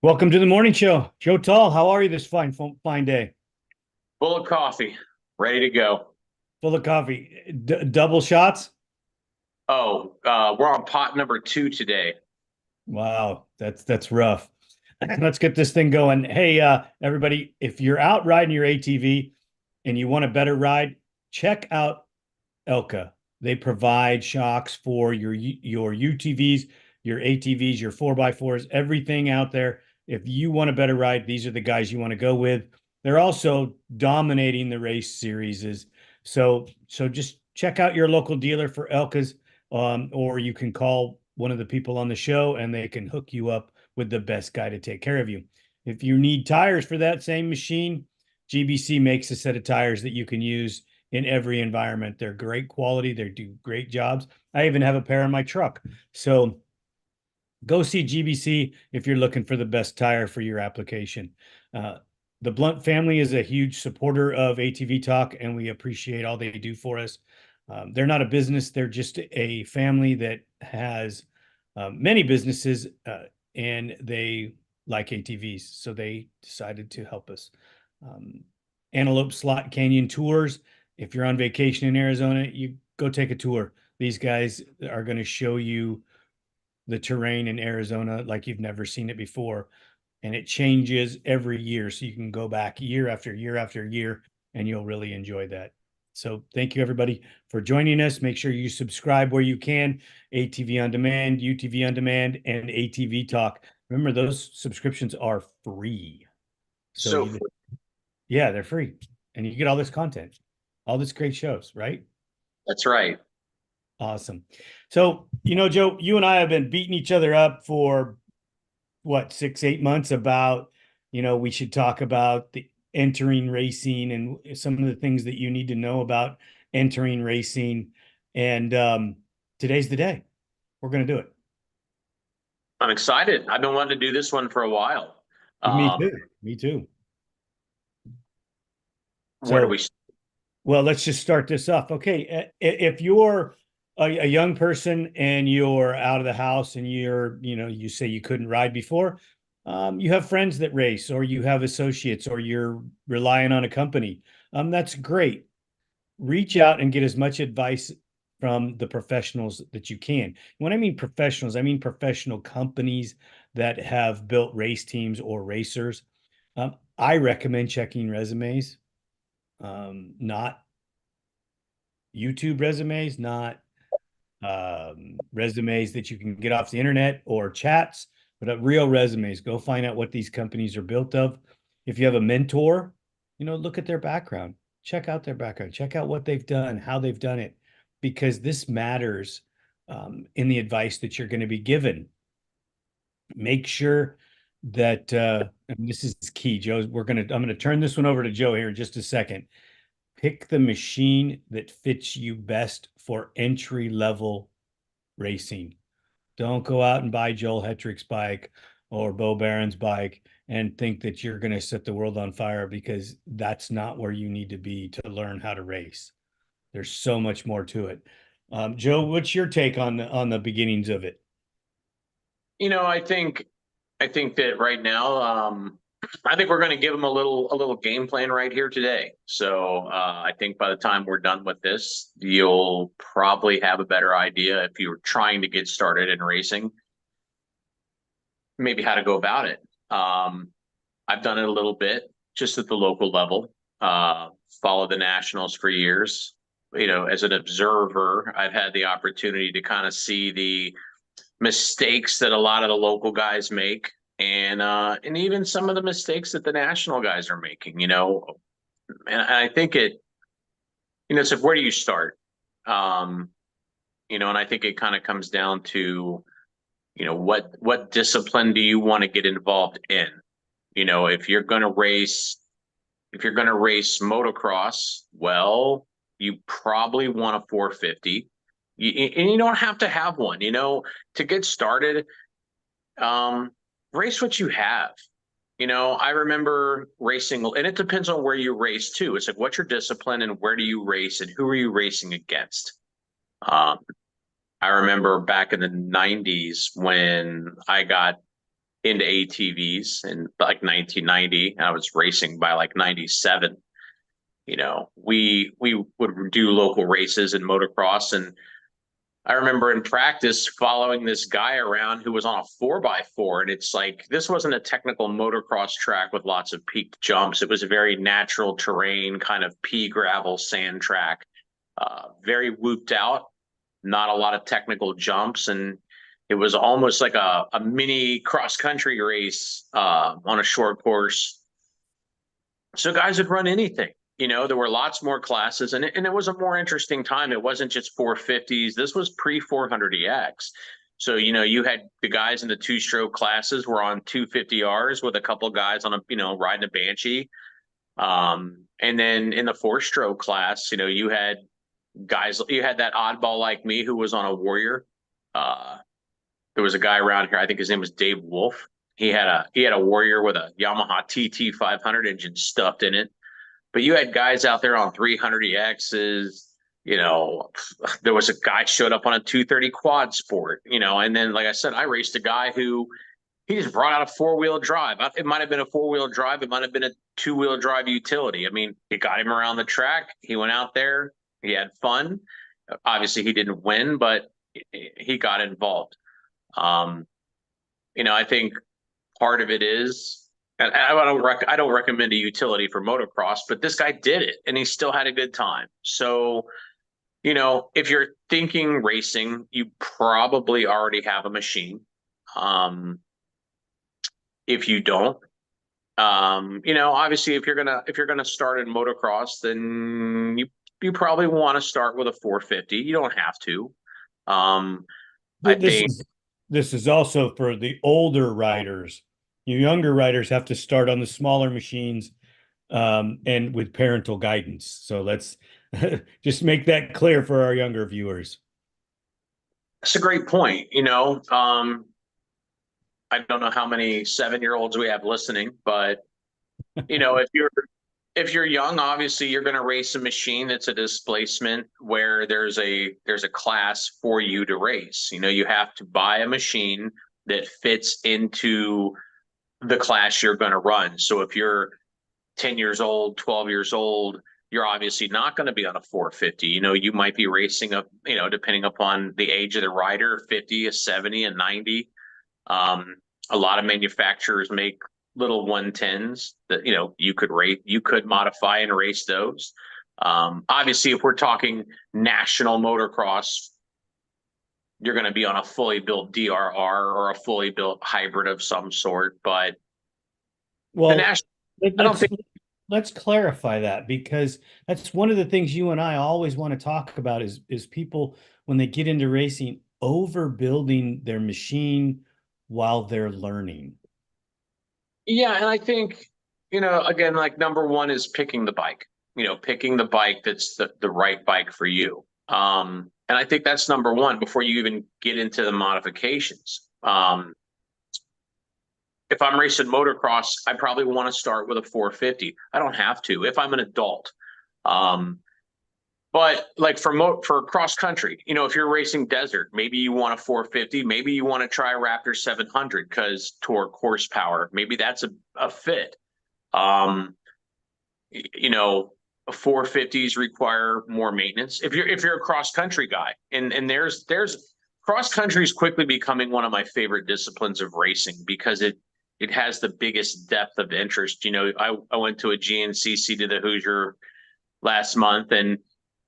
Welcome to the morning show. Joe Tolle, how are you this fine day? Full of coffee, ready to go. Full of coffee. Double shots? We're on pot number two today. Wow, that's rough. Let's get this thing going. Hey, everybody, if you're out riding your ATV and you want a better ride, check out Elka. They provide shocks for your UTVs, your ATVs, your 4x4s, everything out there. If you want a better ride, these are the guys you want to go with. They're also dominating the race series. So just check out your local dealer for Elkas, or you can call one of the people on the show and they can hook you up with the best guy to take care of you. If you need tires for that same machine, GBC makes a set of tires that you can use in every environment. They're great quality. They do great jobs. I even have a pair in my truck. So go see GBC if you're looking for the best tire for your application. The Blunt family is a huge supporter of ATV Talk, and we appreciate all they do for us. They're not a business. They're just a family that has many businesses, and they like ATVs. So they decided to help us. Um, Antelope Slot Canyon Tours. If you're on vacation in Arizona, you go take a tour. These guys are going to show you the terrain in Arizona like you've never seen it before. And it changes every year. So you can go back year after year after year, and you'll really enjoy that. So thank you, everybody, for joining us. Make sure you subscribe where you can. ATV On Demand, UTV On Demand, and ATV Talk. Remember, those subscriptions are free. So So you, yeah, they're free. And you get all this content, all this great shows, right? that's right. Awesome. So, Joe, you and I have been beating each other up for what, 6, 8 months about, we should talk about the entering racing and some of the things that you need to know about entering racing. And today's the day. We're going to do it. I'm excited. I've been wanting to do this one for a while. Me Um, too. Me too. where do So, we? well, let's just start this off. Okay. If you're a young person and you're out of the house and you say you couldn't ride before, you have friends that race, or you have associates, or you're relying on a company. That's great. Reach out and get as much advice from the professionals that you can. When I mean professionals, I mean professional companies that have built race teams or racers. I recommend checking resumes, not YouTube resumes, not resumes that you can get off the internet or chats, but real resumes. Go find out what these companies are built of. If you have a mentor, look at their background, check out their background, check out what they've done, how they've done it, because this matters in the advice that you're going to be given. Make sure that, and this is key, Joe. I'm going to turn this one over to Joe here in just a second. Pick the machine that fits you best for entry level racing. Don't go out and buy Joel Hetrick's bike or Bo Barron's bike and think that you're going to set the world on fire, because that's not where you need to be to learn how to race. There's so much more to it. Joe, what's your take on the beginnings of it? I think that right now, I think we're going to give them a little game plan right here today. So I think by the time we're done with this, you'll probably have a better idea if you're trying to get started in racing, maybe how to go about it. I've done it a little bit just at the local level. Followed the nationals for years. As an observer, I've had the opportunity to kind of see the mistakes that a lot of the local guys make, and even some of the mistakes that the national guys are making. And I think so where do you start? Um, and I think it kind of comes down to what discipline do you want to get involved in? If you're going to race motocross, well, you probably want a 450. And you don't have to have one, to get started. Race what you have. I remember racing, and it depends on where you race too. It's like, what's your discipline and where do you race and who are you racing against? Um, I remember back in the 90s when I got into ATVs in like 1990. I was racing by like 97. We would do local races in motocross, and I remember in practice following this guy around who was on a 4x4. And it's like, this wasn't a technical motocross track with lots of peaked jumps. It was a very natural terrain, kind of pea gravel sand track, very whooped out, not a lot of technical jumps. And it was almost like a mini cross country race on a short course. So guys would run anything. There were lots more classes, and it was a more interesting time. It wasn't just 450s. This was pre 400EX. So, you had the guys in the two-stroke classes were on 250Rs with a couple of guys on riding a Banshee. And then in the four-stroke class, you had that oddball like me who was on a Warrior. There was a guy around here, I think his name was Dave Wolf. He had a Warrior with a Yamaha TT 500 engine stuffed in it. But you had guys out there on 300EXs. There was a guy showed up on a 230 quad sport. And then, like I said, I raced a guy who he just brought out a four-wheel drive. It might have been a four-wheel drive. It might have been a two-wheel drive utility. I mean, it got him around the track. He went out there. He had fun. Obviously, he didn't win, but he got involved. I think part of it is, and I don't recommend a utility for motocross, but this guy did it and he still had a good time. So, if you're thinking racing, you probably already have a machine. If you don't, obviously if you're gonna start in motocross, then you probably want to start with a 450. You don't have to. I think this is also for the older riders. You younger riders have to start on the smaller machines, and with parental guidance. So let's just make that clear for our younger viewers. that's a great point. I don't know how many 7-year-olds we have listening, but if you're young, obviously you're going to race a machine that's a displacement where there's a class for you to race. You have to buy a machine that fits into the class you're going to run. So if you're 10 years old, 12 years old, you're obviously not going to be on a 450. You might be racing depending upon the age of the rider, 50, a 70, a 90. A lot of manufacturers make little 110s that you could modify and race those. Obviously, if we're talking national motocross, you're going to be on a fully built DRR or a fully built hybrid of some sort. But well, let's clarify that, because that's one of the things you and I always want to talk about is people, when they get into racing, overbuilding their machine while they're learning. Yeah, and I think, again, like number one is picking the bike, picking the bike that's the right bike for you. And I think that's number one before you even get into the modifications. If I'm racing motocross, I probably want to start with a 450. I don't have to if I'm an adult. But like for cross country, if you're racing desert, maybe you want a 450, maybe you want to try Raptor 700 because torque, horsepower, maybe that's a fit. 450s require more maintenance. If you're a cross country guy, and there's cross country is quickly becoming one of my favorite disciplines of racing because it has the biggest depth of interest. I went to a GNCC to the Hoosier last month, and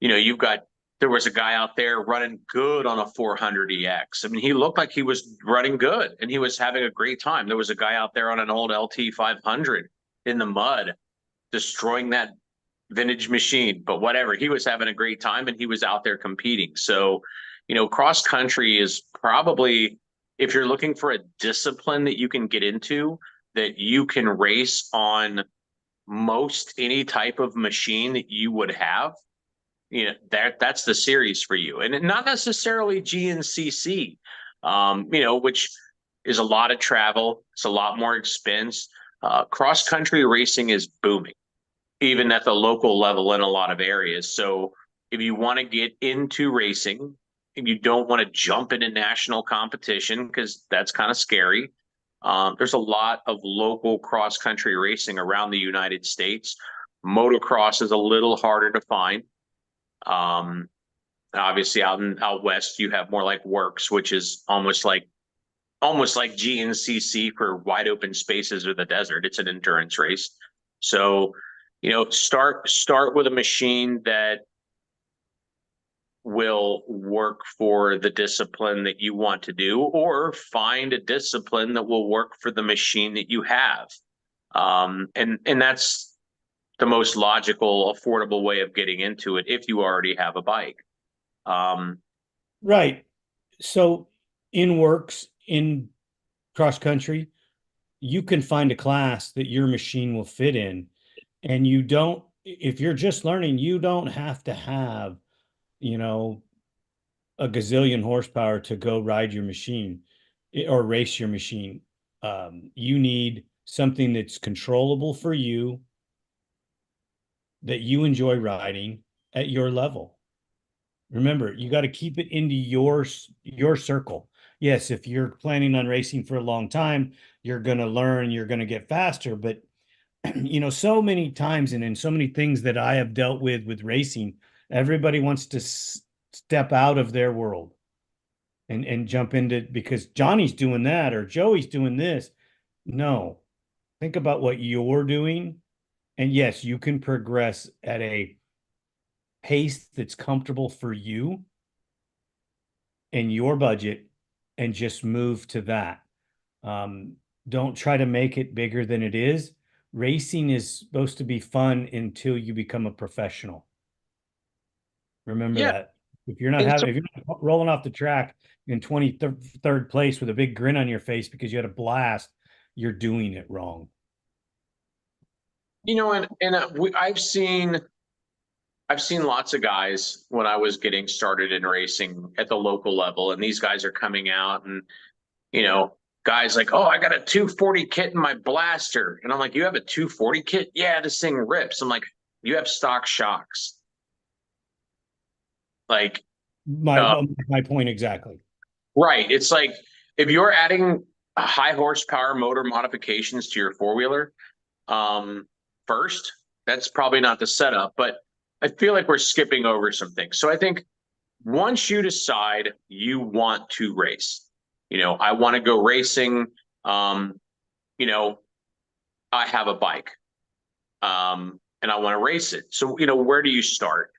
there was a guy out there running good on a 400EX. I mean, he looked like he was running good and he was having a great time. There was a guy out there on an old LT 500 in the mud, destroying that vintage machine, but whatever, he was having a great time and he was out there competing. So, cross country is probably, if you're looking for a discipline that you can get into, that you can race on most any type of machine that you would have, that's the series for you. And not necessarily GNCC, which is a lot of travel. It's a lot more expense. Cross country racing is booming, even at the local level in a lot of areas. So if you want to get into racing, if you don't want to jump into national competition, because that's kind of scary, There's a lot of local cross country racing around the United States. Motocross is a little harder to find. Obviously out west, you have more like Works, which is almost like GNCC for wide open spaces or the desert. It's an endurance race. So, start with a machine that will work for the discipline that you want to do, or find a discipline that will work for the machine that you have. And that's the most logical, affordable way of getting into it if you already have a bike. Right. So in Works, in cross country, you can find a class that your machine will fit in. And you don't, if you're just learning, you don't have to have, a gazillion horsepower to go ride your machine or race your machine. You need something that's controllable for you, that you enjoy riding at your level. Remember, you got to keep it into your circle. Yes, if you're planning on racing for a long time, you're going to learn, you're going to get faster. But, so many times and in so many things that I have dealt with racing, everybody wants to step out of their world and jump into, because Johnny's doing that or Joey's doing this. No, think about what you're doing. And yes, you can progress at a pace that's comfortable for you and your budget, and just move to that. Don't try to make it bigger than it is. Racing is supposed to be fun until you become a professional. Remember Yeah. that. If you're not rolling off the track in 23rd place with a big grin on your face because you had a blast, you're doing it wrong. I've seen lots of guys when I was getting started in racing at the local level, and these guys are coming out and, guys like, oh, I got a 240 kit in my blaster. And I'm like, you have a 240 kit? Yeah, this thing rips. I'm like, you have stock shocks. Like, My point exactly. right. It's like, if you're adding high horsepower motor modifications to your four-wheeler, first, that's probably not the setup, but I feel like we're skipping over some things. So I think once you decide you want to race, I want to go racing, you know, I have a bike, and I want to race it. So, where do you start?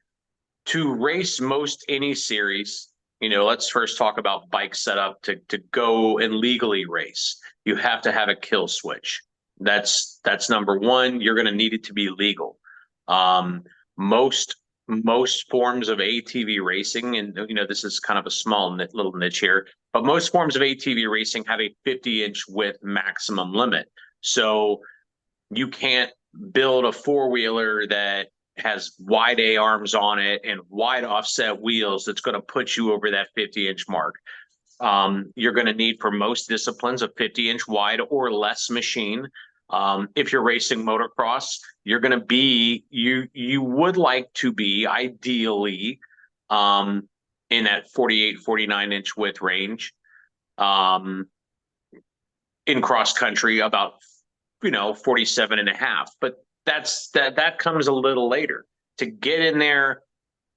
To race most any series, let's first talk about bike setup. To go and legally race, you have to have a kill switch. That's number one. You're going to need it to be legal. Most forms of ATV racing, and this is kind of a small little niche here, but most forms of ATV racing have a 50-inch width maximum limit. So you can't build a four-wheeler that has wide A arms on it and wide offset wheels that's going to put you over that 50-inch mark. You're going to need, for most disciplines, a 50-inch wide or less machine. If you're racing motocross, you're going to be, you would like to be ideally in that 48, 49-inch width range. In cross country, about 47 and a half, but that comes a little later. To get in there,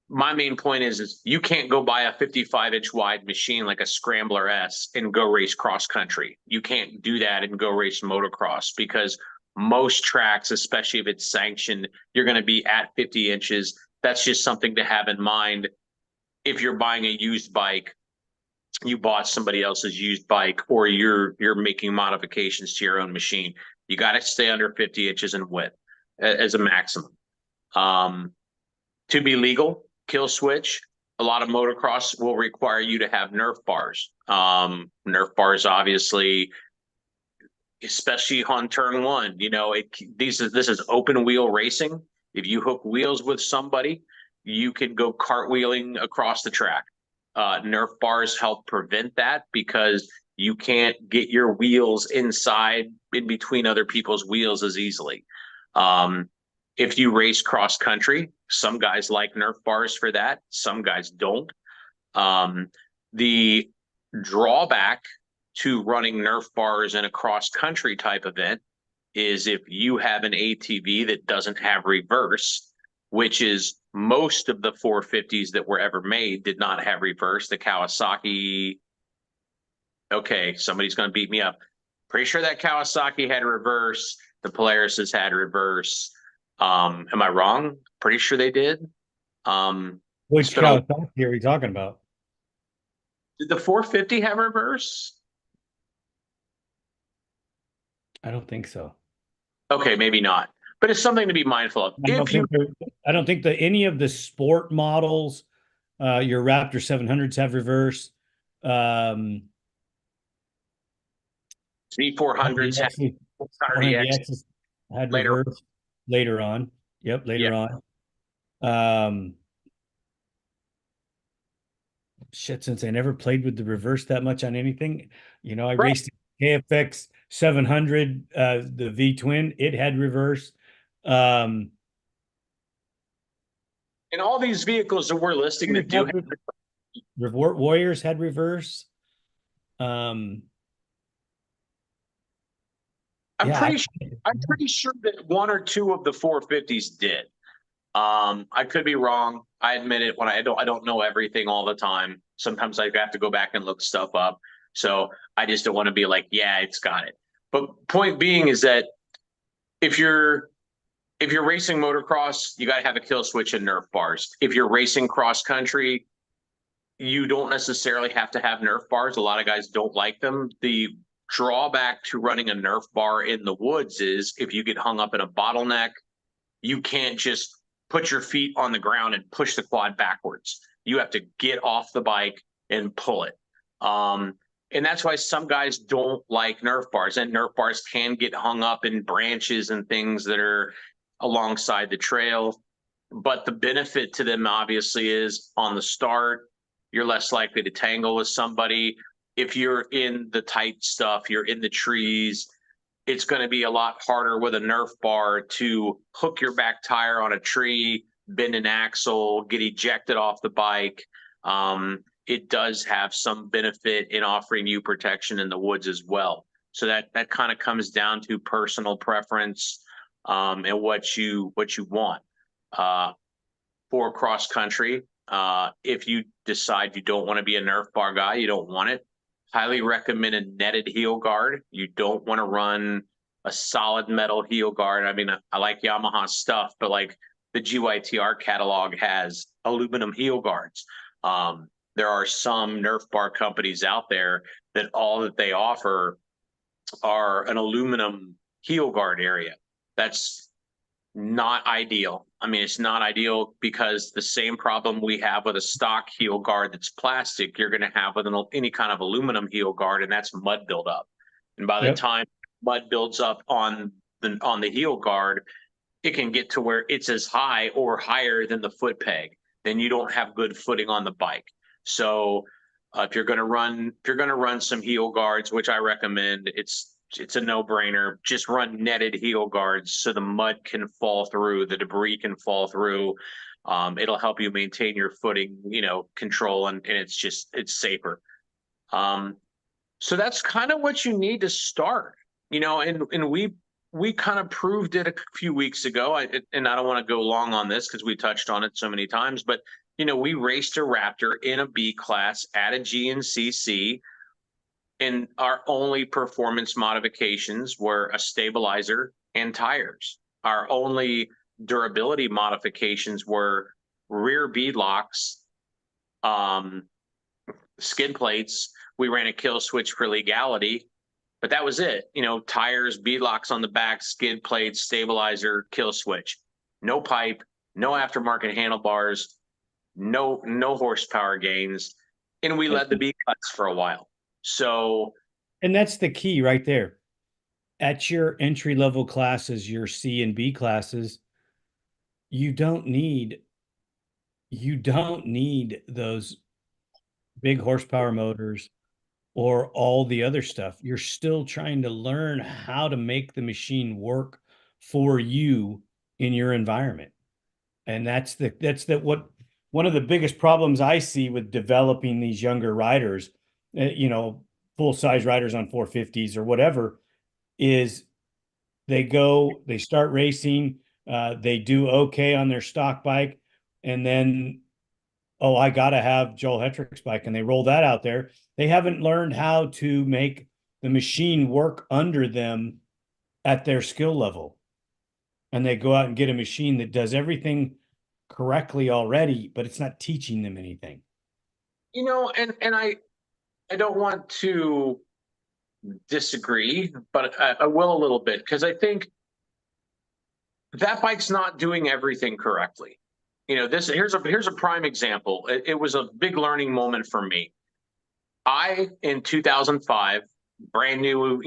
my main point is you can't go buy a 55-inch wide machine like a Scrambler S and go race cross country. You can't do that and go race motocross, because most tracks, especially if it's sanctioned, you're going to be at 50 inches. That's just something to have in mind. If you're buying a used bike, you bought somebody else's used bike, or you're making modifications to your own machine, you got to stay under 50 inches in width as a maximum. To be legal, kill switch, a lot of motocross will require you to have Nerf bars. Nerf bars, obviously, especially on turn one, this is open wheel racing. If you hook wheels with somebody, you can go cartwheeling across the track. Nerf bars help prevent that, because you can't get your wheels inside in between other people's wheels as easily. If you race cross country, some guys like Nerf bars for that. Some guys don't. The drawback to running Nerf bars in a cross country type event is if you have an ATV that doesn't have reverse, which is most of the 450s that were ever made did not have reverse. The Kawasaki, okay, somebody's going to beat me up. Pretty sure that Kawasaki had reverse. The Polaris has had reverse. Am I wrong? Pretty sure they did. Which Kawasaki are we talking about? Did the 450 have reverse? I don't think so. Okay, maybe not, but it's something to be mindful of. I don't think that any of the sport models, your Raptor 700s have reverse. Z400s had reverse later on. Yep, later on. Shit, since I never played with the reverse that much on anything, I raced KFX 700, the V twin, it had reverse. And all these vehicles that we're listing that do have Warriors had reverse. I'm pretty sure that one or two of the 450s did. I could be wrong. I admit it when I don't know everything all the time. Sometimes I have to go back and look stuff up. So I just don't want to be like, yeah, it's got it. But point being is that if you're racing motocross, you got to have a kill switch and Nerf bars. If you're racing cross country, you don't necessarily have to have Nerf bars. A lot of guys don't like them. The drawback to running a Nerf bar in the woods is if you get hung up in a bottleneck, you can't just put your feet on the ground and push the quad backwards. You have to get off the bike and pull it. And that's why some guys don't like Nerf bars, and Nerf bars can get hung up in branches and things that are alongside the trail. But the benefit to them obviously is on the start, you're less likely to tangle with somebody. If you're in the tight stuff, you're in the trees, it's going to be a lot harder with a Nerf bar to hook your back tire on a tree, bend an axle, get ejected off the bike. It does have some benefit in offering you protection in the woods as well. So that kind of comes down to personal preference and what you want. For cross country, if you decide you don't want to be a Nerf bar guy, you don't want it, highly recommend a netted heel guard. You don't want to run a solid metal heel guard. I mean, I like Yamaha stuff, but like the GYTR catalog has aluminum heel guards. There are some Nerf bar companies out there that all that they offer are an aluminum heel guard area. That's not ideal. I mean, it's not ideal because the same problem we have with a stock heel guard that's plastic, you're going to have with any kind of aluminum heel guard, and that's mud buildup. And by the time mud builds up on the heel guard, it can get to where it's as high or higher than the foot peg. Then you don't have good footing on the bike. So if you're going to run some heel guards, which I recommend, it's a no-brainer. Just run netted heel guards so the mud can fall through, the debris can fall through. It'll help you maintain your footing, control, and it's safer. So that's kind of what you need to start, and we kind of proved it a few weeks ago. And I don't want to go long on this because we touched on it so many times, but we raced a Raptor in a B class at a GNCC. And our only performance modifications were a stabilizer and tires. Our only durability modifications were rear bead locks, skid plates. We ran a kill switch for legality, but that was it. Tires, bead locks on the back, skid plates, stabilizer, kill switch. No pipe, no aftermarket handlebars, no horsepower gains. And we led the B class for a while. So, and that's the key right there. At your entry level classes, your C and B classes, you don't need those big horsepower motors or all the other stuff. You're still trying to learn how to make the machine work for you in your environment. And what one of the biggest problems I see with developing these younger riders, full size riders on 450s or whatever, is they start racing, they do okay on their stock bike, and then, oh, I gotta have Joel Hetrick's bike, and they roll that out there. They haven't learned how to make the machine work under them at their skill level. And they go out and get a machine that does everything correctly already, but it's not teaching them anything. And I don't want to disagree, but I will a little bit, because I think that bike's not doing everything correctly. Here's a prime example. It was a big learning moment for me. In 2005, brand new,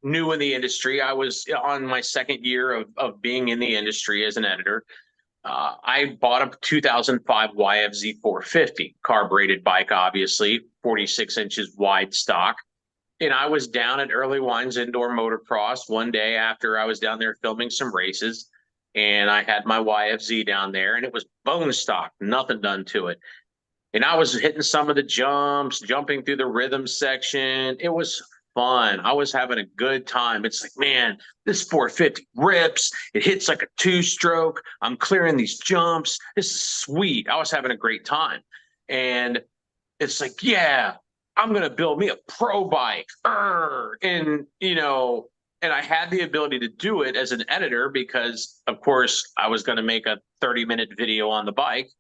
new in the industry. I was on my second year of being in the industry as an editor. I bought a 2005 YFZ 450 carbureted bike, obviously 46 inches wide stock. And I was down at Early Wines Indoor Motocross one day after I was down there filming some races. And I had my YFZ down there, and it was bone stock, nothing done to it. And I was hitting some of the jumps, jumping through the rhythm section. It was fun. I was having a good time. It's like, man, this 450 rips. It hits like a two-stroke. I'm clearing these jumps. This is sweet. I was having a great time. And it's like, yeah, I'm going to build me a pro bike. And I had the ability to do it as an editor because, of course, I was going to make a 30-minute video on the bike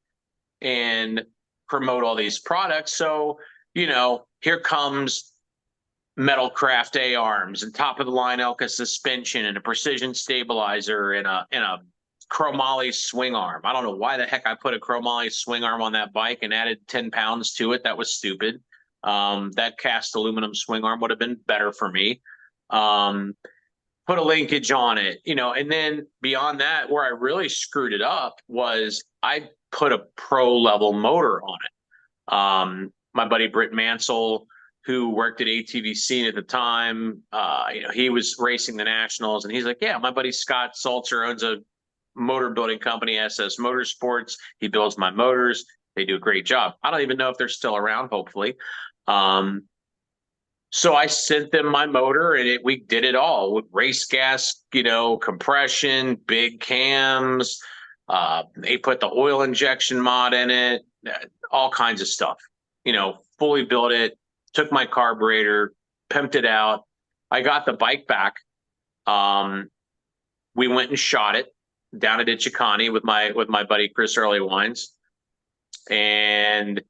and promote all these products. So, here comes Metalcraft A-arms and top of the line Elka suspension and a precision stabilizer and a chromoly swing arm. I don't know why the heck I put a chromoly swing arm on that bike and added 10 pounds to it. That was stupid. That cast aluminum swing arm would have been better for me. Put a linkage on it, and then beyond that, where I really screwed it up was I put a pro level motor on it. My buddy Britt Mansell, who worked at ATV Scene at the time, he was racing the nationals, and he's like, yeah, my buddy Scott Salzer owns a motor building company, SS Motorsports. He builds my motors. They do a great job. I don't even know if they're still around, hopefully. So I sent them my motor, and we did it all with race gas, compression, big cams. They put the oil injection mod in it, all kinds of stuff, fully built it, took my carburetor, pimped it out. I got the bike back. We went and shot it down at Ichikani with my buddy Chris Early Wines. And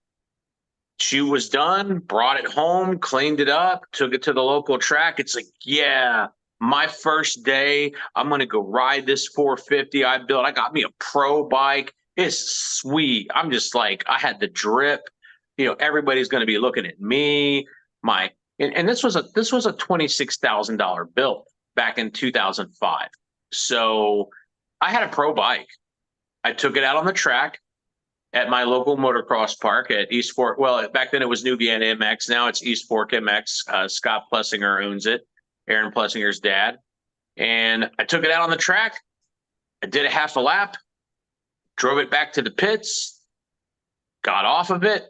she was done, brought it home, cleaned it up, took it to the local track. It's like, yeah, my first day, I'm going to go ride this 450 I built. I got me a pro bike. It's sweet. I'm just like, I had the drip. Everybody's going to be looking at me. And this was a $26,000 build back in 2005. So I had a pro bike. I took it out on the track at my local motocross park at East Fork. Well, back then it was Nubian MX. Now it's East Fork MX. Scott Plessinger owns it, Aaron Plessinger's dad. And I took it out on the track. I did a half a lap, drove it back to the pits, got off of it,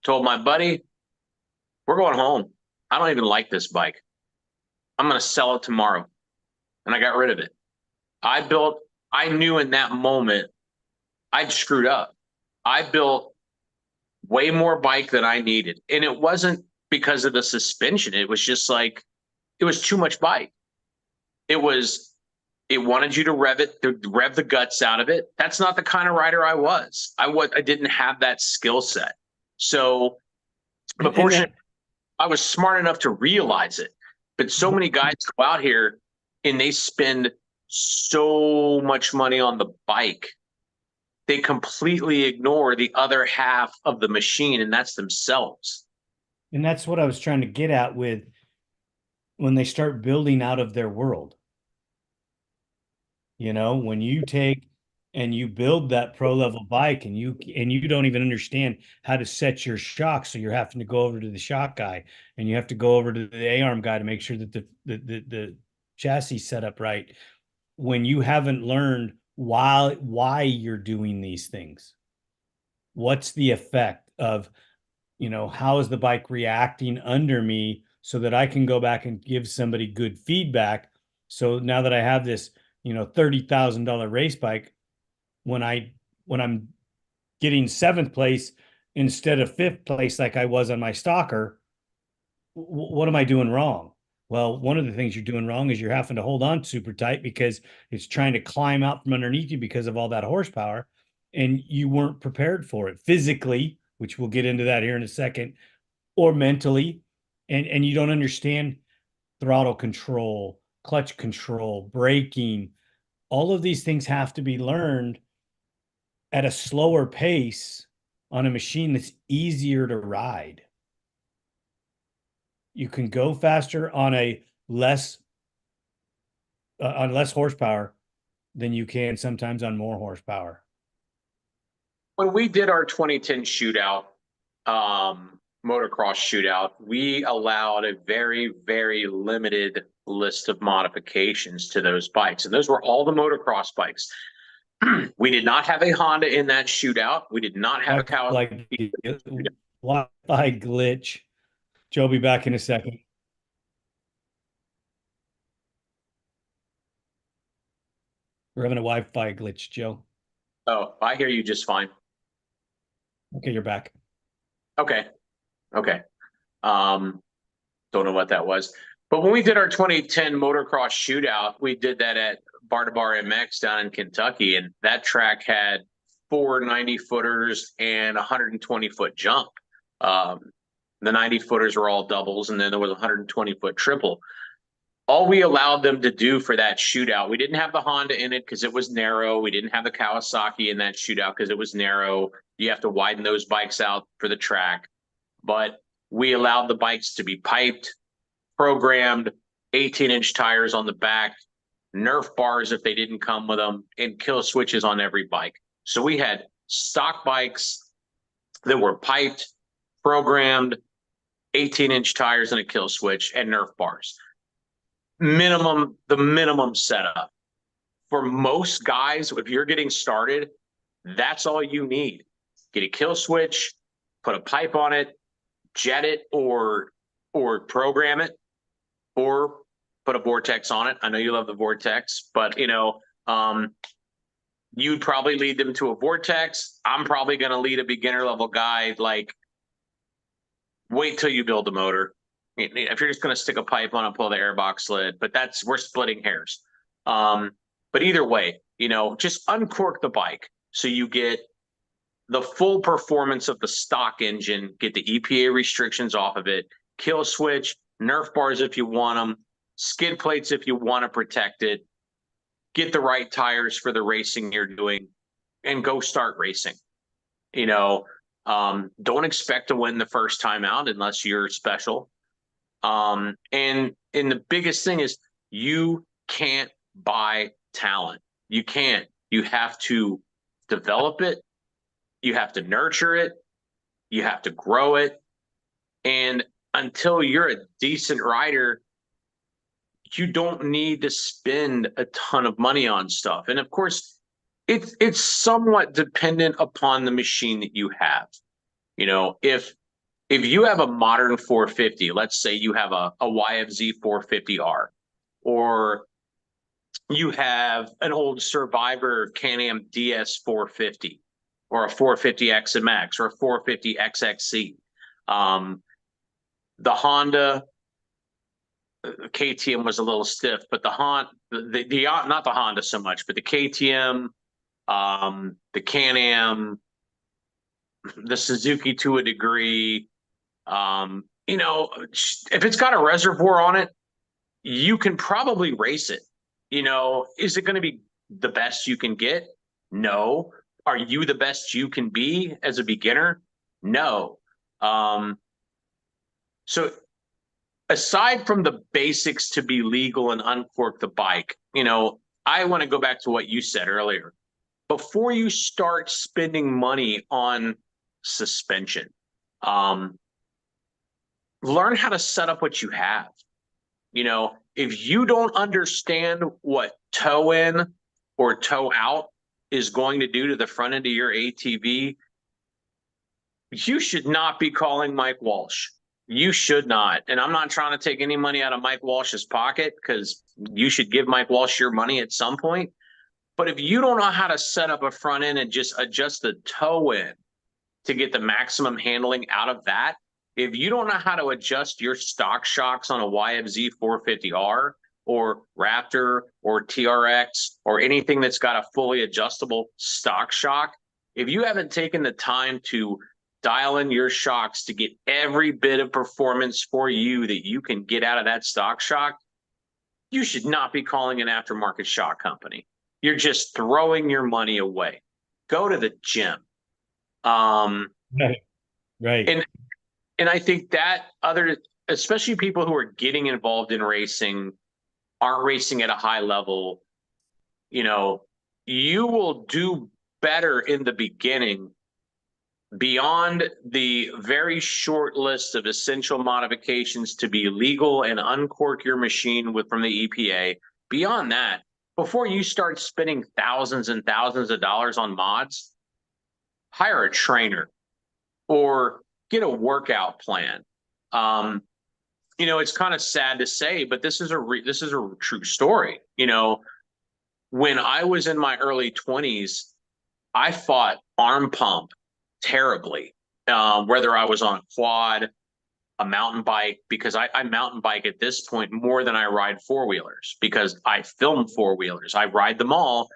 told my buddy, we're going home. I don't even like this bike. I'm going to sell it tomorrow. And I got rid of it. I knew in that moment I'd screwed up. I built way more bike than I needed. And it wasn't because of the suspension. It was just like, it was too much bike. It wanted you to rev the guts out of it. That's not the kind of rider I was. I didn't have that skill set. So, but fortunately, I was smart enough to realize it. But so many guys go out here and they spend so much money on the bike. They completely ignore the other half of the machine, and that's themselves. And that's what I was trying to get at with when they start building out of their world. When you take and you build that pro level bike and you don't even understand how to set your shock. So you're having to go over to the shock guy and you have to go over to the A-arm guy to make sure that the chassis set up right. When you haven't learned why you're doing these things, what's the effect of how is the bike reacting under me so that I can go back and give somebody good feedback. So now that I have this, $30,000 race bike, when I'm getting seventh place instead of fifth place, like I was on my stalker, what am I doing wrong? Well, one of the things you're doing wrong is you're having to hold on super tight because it's trying to climb out from underneath you because of all that horsepower, and you weren't prepared for it physically, which we'll get into that here in a second, or mentally, and you don't understand throttle control, clutch control, braking. All of these things have to be learned at a slower pace on a machine that's easier to ride. You can go faster on a less on less horsepower than you can sometimes on more horsepower. When we did our 2010 shootout, motocross shootout, we allowed a very, very limited list of modifications to those bikes. And those were all the motocross bikes. We did not have a Honda in that shootout. We did not have a Kawasaki. Wi-Fi glitch. Joe will be back in a second. We're having a Wi-Fi glitch, Joe. Oh, I hear you just fine. Okay, you're back. Okay. Okay. Don't know what that was. But when we did our 2010 motocross shootout, we did that at Bar to Bar MX down in Kentucky, and that track had 4 90-footers and a 120-foot jump. The 90-footers were all doubles, and then there was a 120-foot triple. All we allowed them to do for that shootout, we didn't have the Honda in it because it was narrow. We didn't have the Kawasaki in that shootout because it was narrow. You have to widen those bikes out for the track. But we allowed the bikes to be piped, programmed, 18-inch tires on the back, Nerf bars if they didn't come with them, and kill switches on every bike. So we had stock bikes that were piped, programmed, 18-inch tires and a kill switch, and Nerf bars. The minimum setup. For most guys, if you're getting started, that's all you need. Get a kill switch, put a pipe on it, jet it, or program it, or put a vortex on it. I know you love the vortex, but you'd probably lead them to a vortex. I'm probably going to lead a beginner level guy. Like, wait till you build the motor. If you're just going to stick a pipe on and pull the airbox lid, but we're splitting hairs. But either way, just uncork the bike so you get the full performance of the stock engine, get the EPA restrictions off of it, kill switch, Nerf bars if you want them, skid plates if you want to protect it, get the right tires for the racing you're doing, and go start racing. Don't expect to win the first time out unless you're special. And the biggest thing is you can't buy talent. You can't. You have to develop it. You have to nurture it. You have to grow it. And until you're a decent rider, you don't need to spend a ton of money on stuff. And of course, it's somewhat dependent upon the machine that you have. If you have a modern 450, let's say you have a YFZ 450R, or you have an old Survivor Can-Am DS 450, or a 450 XMX, or a 450 XXC. The Honda KTM was a little stiff, but the Honda, not the Honda so much, but the KTM, the Can-Am, the Suzuki to a degree, if it's got a reservoir on it, you can probably race it. Is it going to be the best you can get? No. Are you the best you can be as a beginner? No. So aside from the basics to be legal and uncork the bike, I want to go back to what you said earlier. Before you start spending money on suspension, learn how to set up what you have. If you don't understand what toe in or toe out is going to do to the front end of your ATV, you should not be calling Mike Walsh. You should not. And I'm not trying to take any money out of Mike Walsh's pocket, because you should give Mike Walsh your money at some point. But if you don't know how to set up a front end and just adjust the toe in to get the maximum handling out of that, if you don't know how to adjust your stock shocks on a YFZ 450R or Raptor or TRX or anything that's got a fully adjustable stock shock, if you haven't taken the time to dial in your shocks to get every bit of performance for you that you can get out of that stock shock, you should not be calling an aftermarket shock company. You're just throwing your money away. Go to the gym. Right. And I think that especially people who are getting involved in racing, aren't racing at a high level, you will do better in the beginning beyond the very short list of essential modifications to be legal and uncork your machine from the EPA. Beyond that, before you start spending thousands and thousands of dollars on mods, hire a trainer or get a workout plan. It's kind of sad to say, but this is a true story. When I was in my early 20s, I fought arm pump terribly, whether I was on quad, a mountain bike, because I mountain bike at this point more than I ride four-wheelers, because I film four-wheelers. I ride them all,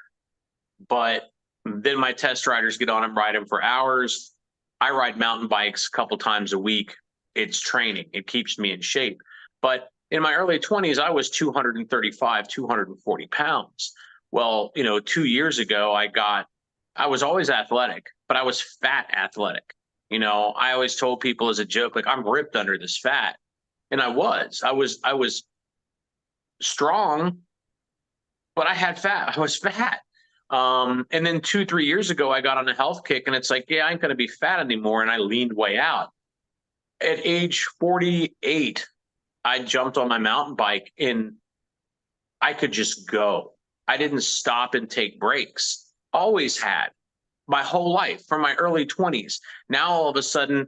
but then my test riders get on them, ride them for hours. I ride mountain bikes a couple times a week. It's training. It keeps me in shape. But in my early 20s, I was 235, 240 pounds. Well, 2 years ago, I was always athletic, but I was fat athletic. I always told people as a joke, like, I'm ripped under this fat. And I was strong, but I had fat. I was fat. And then 2-3 years ago, I got on a health kick, and it's like, yeah, I ain't going to be fat anymore. And I leaned way out. At age 48, I jumped on my mountain bike and I could just go. I didn't stop and take breaks. Always had. My whole life, from my early 20s. Now, all of a sudden,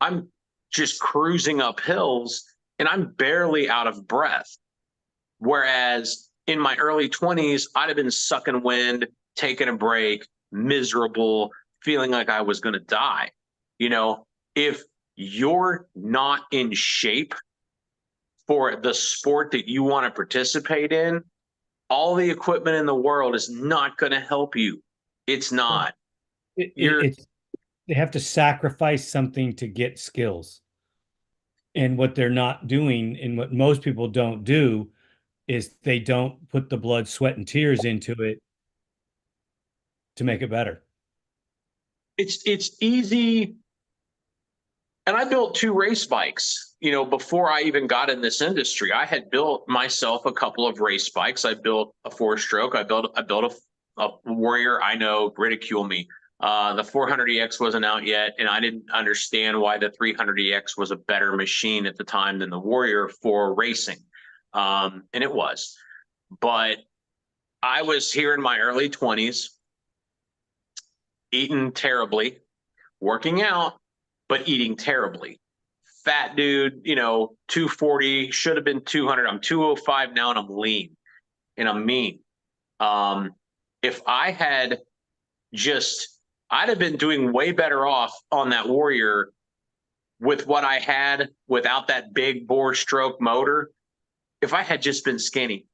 I'm just cruising up hills and I'm barely out of breath. Whereas in my early 20s, I'd have been sucking wind, taking a break, miserable, feeling like I was going to die. If you're not in shape for the sport that you want to participate in, all the equipment in the world is not going to help you. It's not. They have to sacrifice something to get skills. And what they're not doing, and what most people don't do, is they don't put the blood, sweat, and tears into it to make it better. It's easy. And I built 2 race bikes, before I even got in this industry. I had built myself a couple of race bikes. I built a 4-stroke. I built a Warrior. I know, ridicule me. The 400EX wasn't out yet, and I didn't understand why the 300EX was a better machine at the time than the Warrior for racing. And it was. But I was here in my early 20s, eating terribly, working out, but eating terribly. Fat dude, 240, should have been 200. I'm 205 now, and I'm lean, and I'm mean. If I had I'd have been doing way better off on that Warrior with what I had without that big bore stroke motor, if I had just been skinny.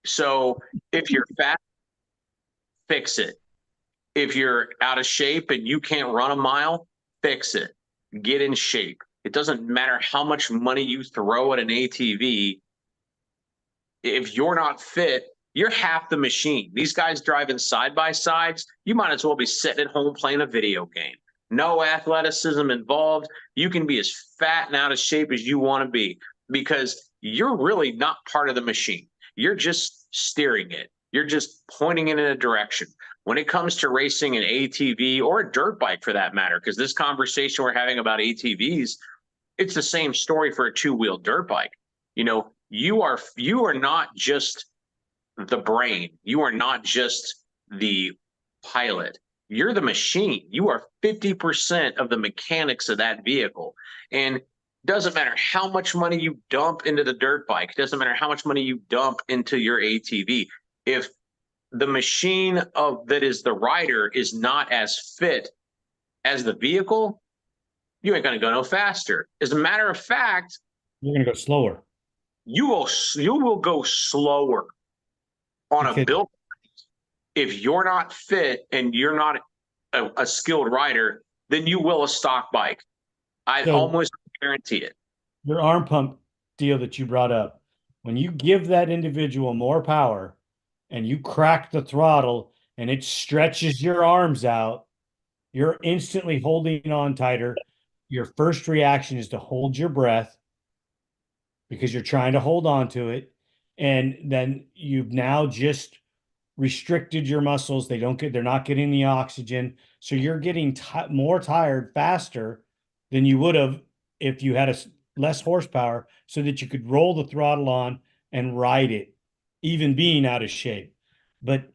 So if you're fat, fix it. If you're out of shape and you can't run a mile, fix it. Get in shape. It doesn't matter how much money you throw at an ATV. If you're not fit, you're half the machine. These guys driving side by sides, you might as well be sitting at home playing a video game. No athleticism involved. You can be as fat and out of shape as you want to be, because you're really not part of the machine. You're just steering it. You're just pointing it in a direction. When it comes to racing an ATV or a dirt bike, for that matter, because this conversation we're having about ATVs, it's the same story for a 2-wheel dirt bike. You are not just the brain. You are not just the pilot. You're the machine. You are 50% of the mechanics of that vehicle. And doesn't matter how much money you dump into the dirt bike, it doesn't matter how much money you dump into your ATV. If the machine that is the rider is not as fit as the vehicle, you ain't going to go no faster. As a matter of fact, you're going to go slower. You will go slower on a build if you're not fit and you're not a skilled rider than you will a stock bike. I almost guarantee it. Your arm pump deal that you brought up, when you give that individual more power and you crack the throttle and it stretches your arms out, you're instantly holding on tighter. Your first reaction is to hold your breath because you're trying to hold on to it. And then you've now just restricted your muscles. They're not getting the oxygen. So you're getting more tired faster than you would have if you had less horsepower, so that you could roll the throttle on and ride it, even being out of shape. But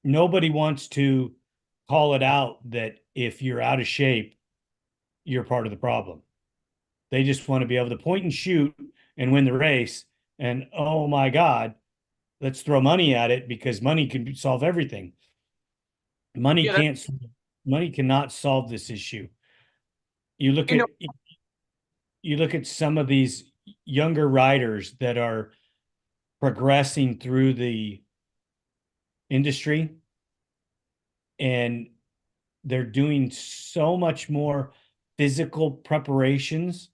nobody wants to call it out that if you're out of shape, you're part of the problem. They just want to be able to point and shoot and win the race. And oh my God, let's throw money at it because money can solve everything. Money cannot solve this issue. You look at some of these younger riders that are progressing through the industry, and they're doing so much more physical preparations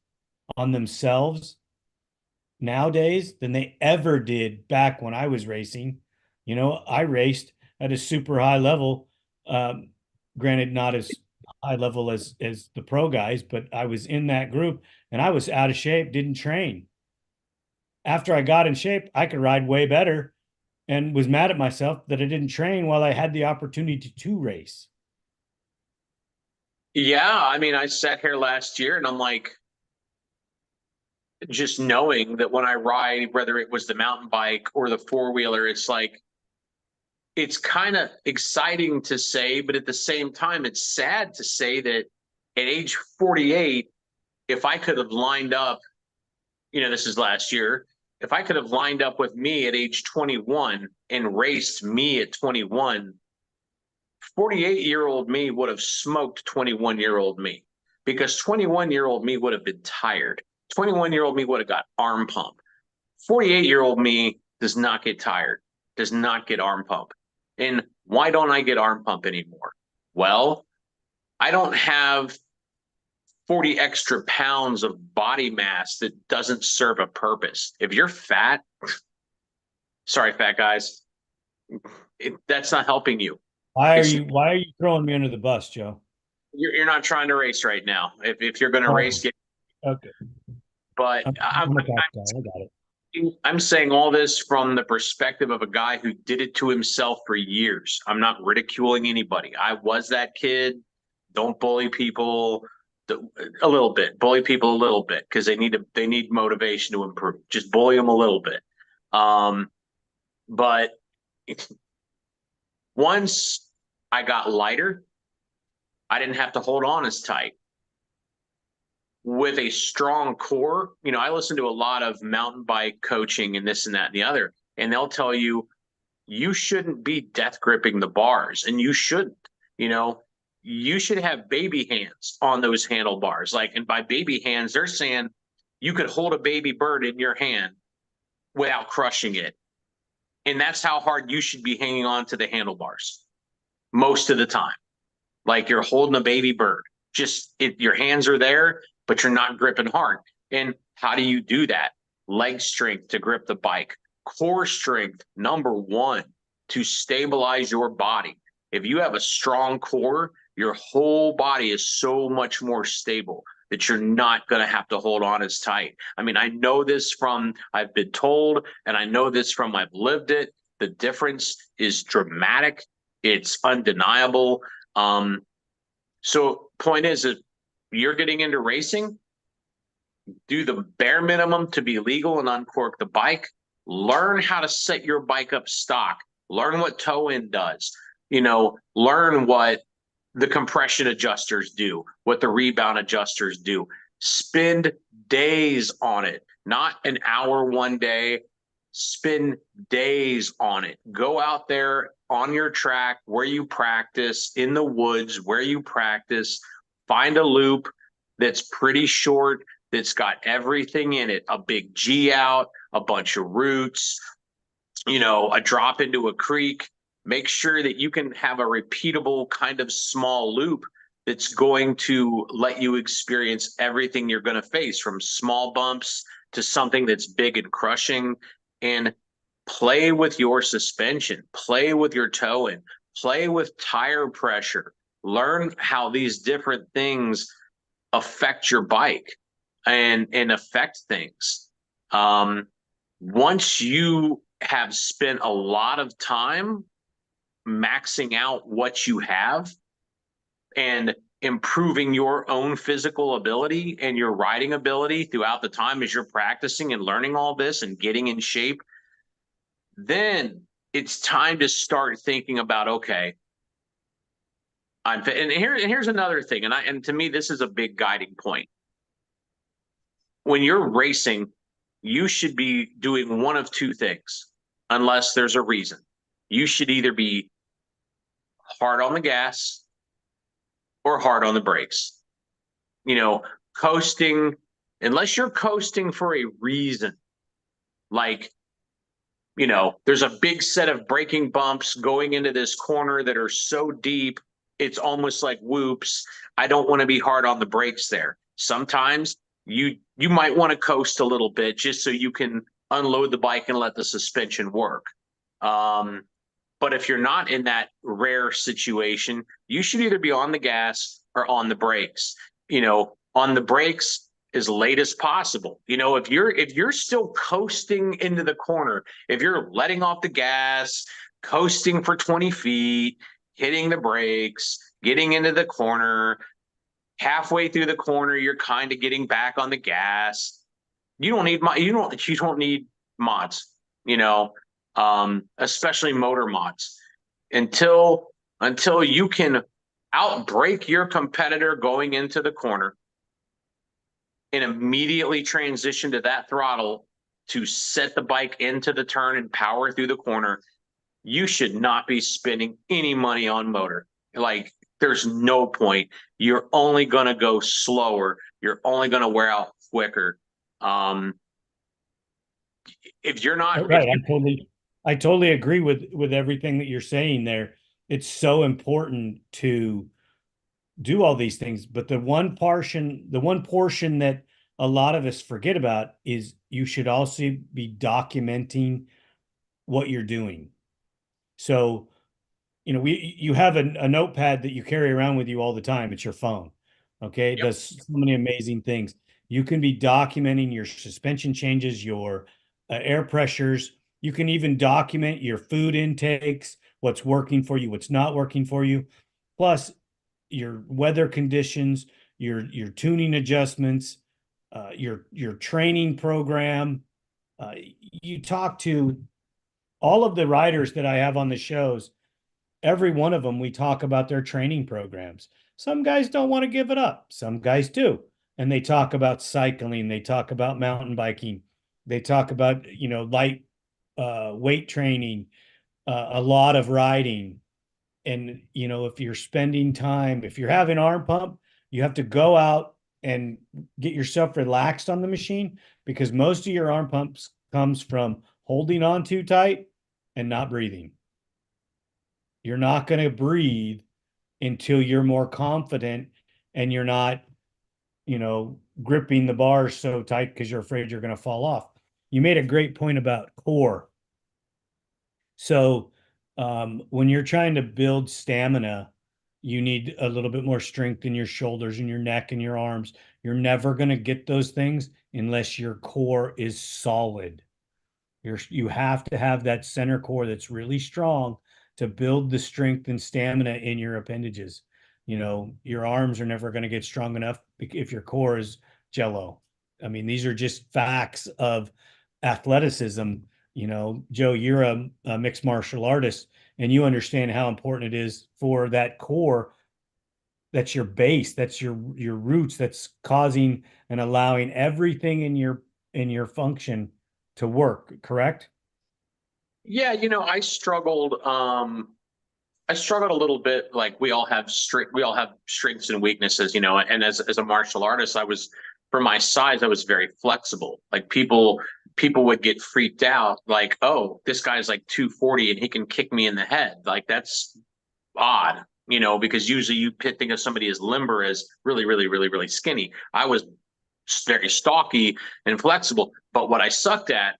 on themselves nowadays than they ever did back when I was racing. You know, I raced at a super high level, granted not as high level as the pro guys, but I was in that group and I was out of shape, didn't train. After I got in shape, I could ride way better and was mad at myself that I didn't train while I had the opportunity to race. Yeah, I mean, I sat here last year and I'm like, just knowing that when I ride, whether it was the mountain bike or the four-wheeler, it's like, it's kind of exciting to say, but at the same time, it's sad to say that at age 48, if I could have lined up, this is last year, if I could have lined up with me at age 21 and raced me at 21, 48-year-old me would have smoked 21-year-old me, because 21-year-old me would have been tired. 21-year-old me would have got arm pump. 48-year-old me does not get tired, does not get arm pump. And why don't I get arm pump anymore? Well, I don't have 40 extra pounds of body mass that doesn't serve a purpose. If you're fat, sorry, fat guys, that's not helping you. Why are you throwing me under the bus, Joe? You're not trying to race right now. If you're going to race, okay. But I'm saying all this from the perspective of a guy who did it to himself for years. I'm not ridiculing anybody. I was that kid. Don't bully people a little bit. Bully people a little bit because they need motivation to improve. Just bully them a little bit. But once I got lighter, I didn't have to hold on as tight. With a strong core, I listen to a lot of mountain bike coaching and this and that and the other, and they'll tell you, you shouldn't be death gripping the bars, and you shouldn't. You should have baby hands on those handlebars. And by baby hands, they're saying you could hold a baby bird in your hand without crushing it. And that's how hard you should be hanging on to the handlebars most of the time. Like you're holding a baby bird. Your hands are there, but you're not gripping hard. And how do you do that? Leg strength to grip the bike. Core strength, number one, to stabilize your body. If you have a strong core, your whole body is so much more stable that you're not going to have to hold on as tight. I mean, I know this from I've been told, and I know this from I've lived it. The difference is dramatic. It's undeniable. So point is, if you're getting into racing, do the bare minimum to be legal and uncork the bike. Learn how to set your bike up stock. Learn what toe in does. Learn what the compression adjusters do, what the rebound adjusters do. Spend days on it, not an hour one day. Spend days on it. Go out there on your track where you practice, in the woods where you practice, find a loop that's pretty short, that's got everything in it, a big G out, a bunch of roots, a drop into a creek. Make sure that you can have a repeatable kind of small loop that's going to let you experience everything you're going to face, from small bumps to something that's big and crushing. And play with your suspension, play with your towing, play with tire pressure, learn how these different things affect your bike and affect things. Once you have spent a lot of time maxing out what you have and improving your own physical ability and your riding ability throughout the time as you're practicing and learning all this and getting in shape, then it's time to start thinking about, okay, and here's another thing, and to me this is a big guiding point. When you're racing, you should be doing one of two things, unless there's a reason. You should either be hard on the gas or hard on the brakes. Coasting, unless you're coasting for a reason, like, there's a big set of braking bumps going into this corner that are so deep, it's almost like whoops. I don't want to be hard on the brakes there. Sometimes you might want to coast a little bit just so you can unload the bike and let the suspension work. But if you're not in that rare situation, you should either be on the gas or on the brakes. On the brakes as late as possible. If you're still coasting into the corner, if you're letting off the gas, coasting for 20 feet, hitting the brakes, getting into the corner, halfway through the corner, you're kind of getting back on the gas. You don't need mods, especially motor mods, until you can outbrake your competitor going into the corner and immediately transition to that throttle to set the bike into the turn and power through the corner. You should not be spending any money on motor. Like, there's no point. You're only going to go slower. You're only going to wear out quicker. If you're not right, I totally agree with everything that you're saying there. It's so important to do all these things, but the one portion that a lot of us forget about is you should also be documenting what you're doing. So, you have a notepad that you carry around with you all the time. It's your phone. Okay. It does so many amazing things. You can be documenting your suspension changes, your air pressures. You can even document your food intakes, what's working for you, what's not working for you, plus your weather conditions, your tuning adjustments, your training program. You talk to all of the riders that I have on the shows. Every one of them, we talk about their training programs. Some guys don't want to give it up. Some guys do. And they talk about cycling. They talk about mountain biking. They talk about, light weight training, a lot of riding. And, if you're spending time, if you're having arm pump, you have to go out and get yourself relaxed on the machine, because most of your arm pumps comes from holding on too tight and not breathing. You're not going to breathe until you're more confident and you're not, gripping the bars so tight because you're afraid you're going to fall off. You made a great point about core. So when you're trying to build stamina, you need a little bit more strength in your shoulders and your neck and your arms. You're never going to get those things unless your core is solid. You have to have that center core that's really strong to build the strength and stamina in your appendages. Your arms are never going to get strong enough if your core is jello. I mean, these are just facts of athleticism. Joe, you're a mixed martial artist, and you understand how important it is for that core that's your base, that's your roots, that's causing and allowing everything in your function to work, correct? Yeah, I struggled a little bit. Like we all have strengths and weaknesses, and as a martial artist, for my size, I was very flexible. Like people would get freaked out, like, oh, this guy's like 240 and he can kick me in the head. Like that's odd, because usually you think of somebody as limber as really, really, really, really skinny. I was very stocky and flexible, but what I sucked at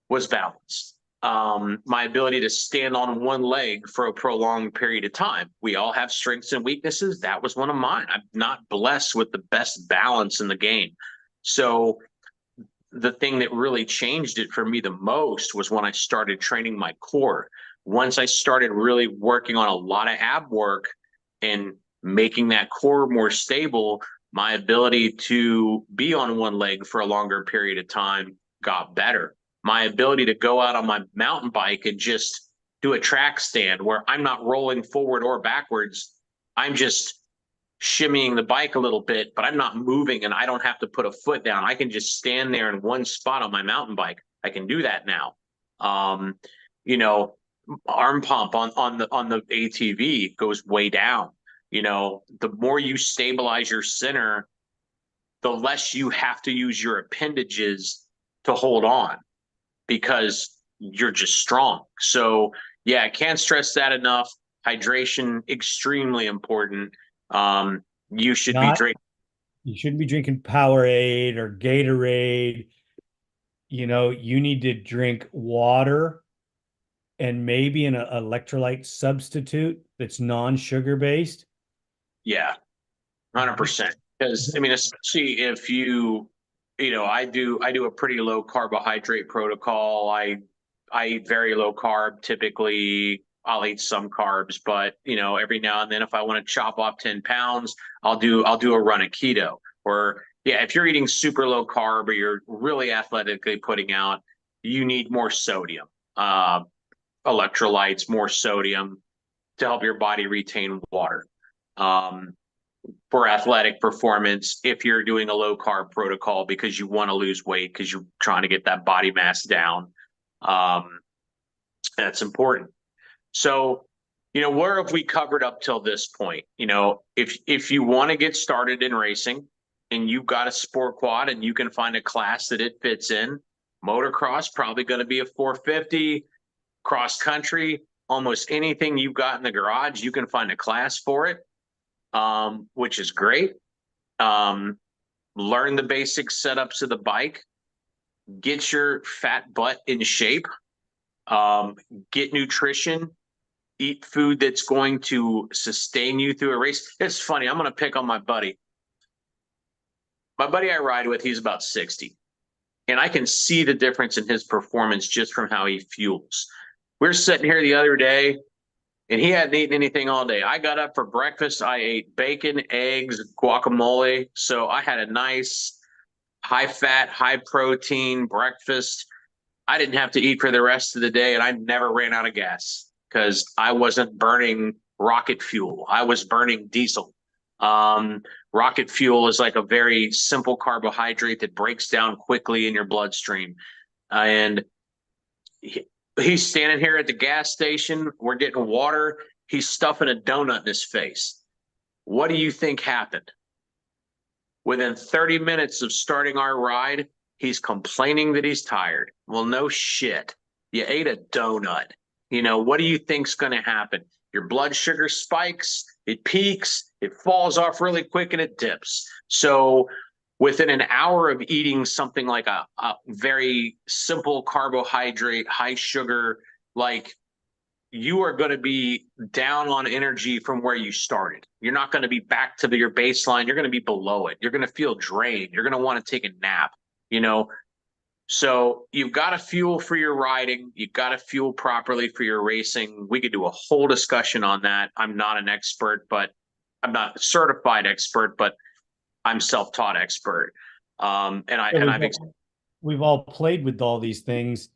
was balance. My ability to stand on one leg for a prolonged period of time. We all have strengths and weaknesses. That was one of mine. I'm not blessed with the best balance in the game. So the thing that really changed it for me the most was when I started training my core. Once I started really working on a lot of ab work and making that core more stable, my ability to be on one leg for a longer period of time got better. My ability to go out on my mountain bike and just do a track stand where I'm not rolling forward or backwards. I'm just shimmying the bike a little bit, but I'm not moving and I don't have to put a foot down. I can just stand there in one spot on my mountain bike. I can do that now. Um, you know, Arm pump on the ATV goes way down. The more you stabilize your center, the less you have to use your appendages to hold on because you're just strong. So yeah, I can't stress that enough. Hydration, extremely important. You should be Not drinking. You shouldn't be drinking Powerade or Gatorade. You need to drink water and maybe an electrolyte substitute that's non-sugar based. Yeah, 100%. Because I mean, especially if I do a pretty low carbohydrate protocol. I eat very low carb. Typically, I'll eat some carbs, but every now and then, if I want to chop off 10 pounds, I'll do a run of keto. Or yeah, if you're eating super low carb or you're really athletically putting out, you need more sodium, electrolytes, more sodium to help your body retain water. Um, for athletic performance, if you're doing a low carb protocol because you want to lose weight because you're trying to get that body mass down, um, that's important. So, where have we covered up till this point? If you want to get started in racing and you've got a sport quad and you can find a class that it fits in, motocross probably going to be a 450, cross country, almost anything you've got in the garage, you can find a class for it, which is great. Learn the basic setups of the bike, get your fat butt in shape, get nutrition, eat food that's going to sustain you through a race. It's funny. I'm going to pick on my buddy. My buddy I ride with, he's about 60. And I can see the difference in his performance just from how he fuels. We were sitting here the other day, and he hadn't eaten anything all day. I got up for breakfast. I ate bacon, eggs, guacamole. So I had a nice high fat, high protein breakfast. I didn't have to eat for the rest of the day, and I never ran out of gas because I wasn't burning rocket fuel. I was burning diesel. Rocket fuel is like a very simple carbohydrate that breaks down quickly in your bloodstream. And he's standing here at the gas station. We're getting water. He's stuffing a donut in his face. What do you think happened? Within 30 minutes of starting our ride, he's complaining that he's tired. Well, no shit. You ate a donut. What do you think's going to happen? Your blood sugar spikes, it peaks, it falls off really quick, and it dips. So within an hour of eating something like a very simple carbohydrate, high sugar, like you are going to be down on energy from where you started. You're not going to be back to your baseline. You're going to be below it. You're going to feel drained. You're going to want to take a nap, So you've got to fuel for your riding. You've got to fuel properly for your racing. We could do a whole discussion on that. I'm not an expert, but I'm not a certified expert, but I'm self-taught expert. We've all played with all these things,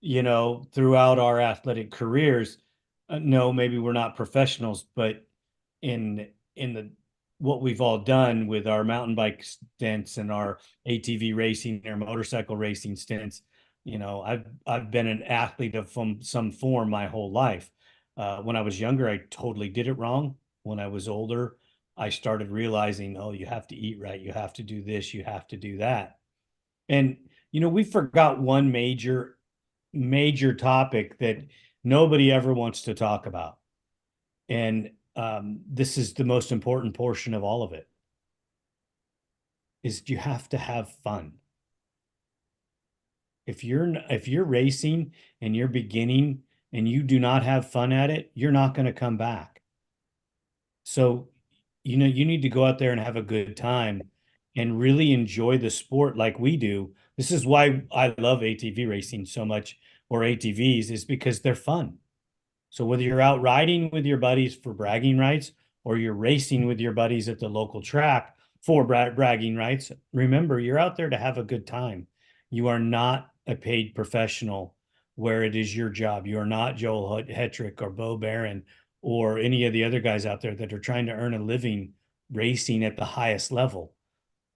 throughout our athletic careers. No, maybe we're not professionals, but in the what we've all done with our mountain bike stints and our ATV racing or motorcycle racing stints. I've been an athlete of some form my whole life. When I was younger, I totally did it wrong. When I was older, I started realizing, oh, you have to eat right, you have to do this, you have to do that. And we forgot one major topic that nobody ever wants to talk about. And this is the most important portion of all of it, is you have to have fun. If you're racing and you're beginning and you do not have fun at it, you're not going to come back. So, you need to go out there and have a good time and really enjoy the sport like we do. This is why I love ATV racing so much, or ATVs, is because they're fun. So whether you're out riding with your buddies for bragging rights or you're racing with your buddies at the local track for bragging rights, remember, you're out there to have a good time. You are not a paid professional where it is your job. You are not Joel Hetrick or Bo Barron or any of the other guys out there that are trying to earn a living racing at the highest level.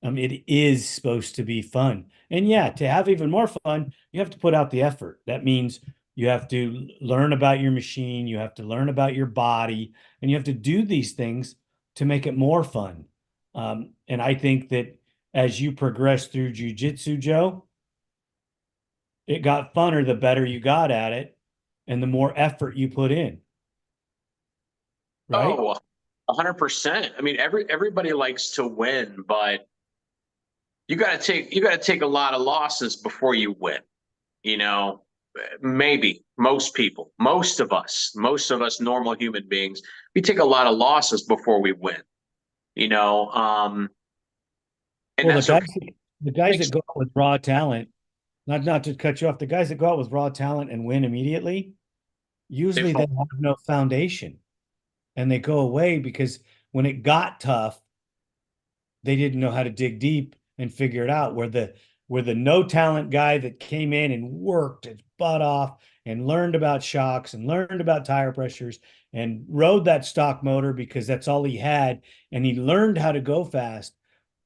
It is supposed to be fun. And yeah, to have even more fun, you have to put out the effort. That means you have to learn about your machine, you have to learn about your body, and you have to do these things to make it more fun. And I think that as you progress through jiu-jitsu, Joe, it got funner the better you got at it and the more effort you put in. Right? Oh, 100%. I mean, everybody likes to win, but you got to take a lot of losses before you win. You know, maybe most of us normal human beings, we take a lot of losses before we win. You know, and Well, that's okay. the guys that go out with raw talent, not to cut you off, the guys that go out with raw talent and win immediately, They usually they fall. have no foundation and they go away because when it got tough, they didn't know how to dig deep and figure it out. Where the no talent guy that came in and worked his butt off and learned about shocks and learned about tire pressures and rode that stock motor because that's all he had, and he learned how to go fast.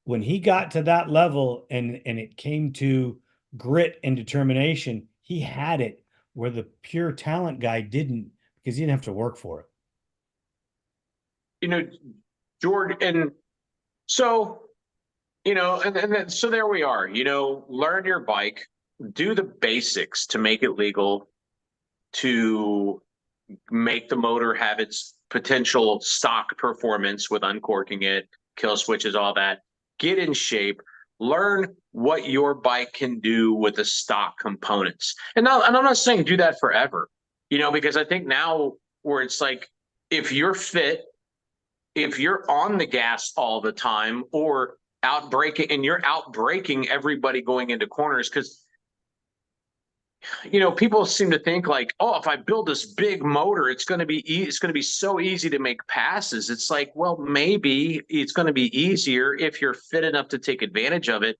When he got to that level and it came to grit and determination, he had it where the pure talent guy didn't, because he didn't have to work for it. You know, Jordan, and so and then, so there we are. Learn your bike, do the basics to make it legal, to make the motor have its potential stock performance with uncorking it, kill switches, all that. Get in shape, learn what your bike can do with the stock components. And I'm not saying do that forever, because I think now where it's like, if you're fit, if you're on the gas all the time or outbraking, and you're outbraking everybody going into corners, because people seem to think like, oh, if I build this big motor, it's going to be so easy to make passes. It's like, well, maybe it's going to be easier if you're fit enough to take advantage of it,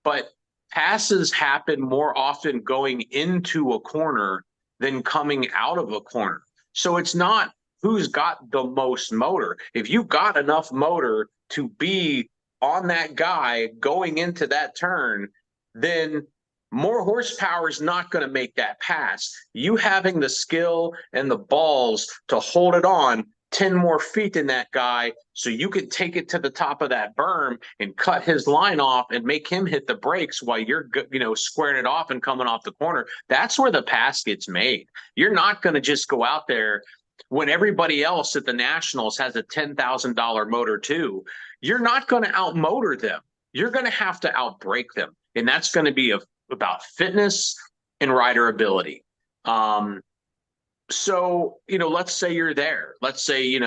but passes happen more often going into a corner than coming out of a corner. So it's not who's got the most motor. If you got enough motor to be on that guy going into that turn, then more horsepower is not going to make that pass. You having the skill and the balls to hold it on 10 more feet than that guy, so you can take it to the top of that berm and cut his line off and make him hit the brakes while you're squaring it off and coming off the corner. That's where the pass gets made. You're not going to just go out there when everybody else at the Nationals has a $10,000 motor too. You're not going to outmotor them. You're going to have to outbrake them, and that's going to be about fitness and rider ability. So, let's say you're there. Let's say,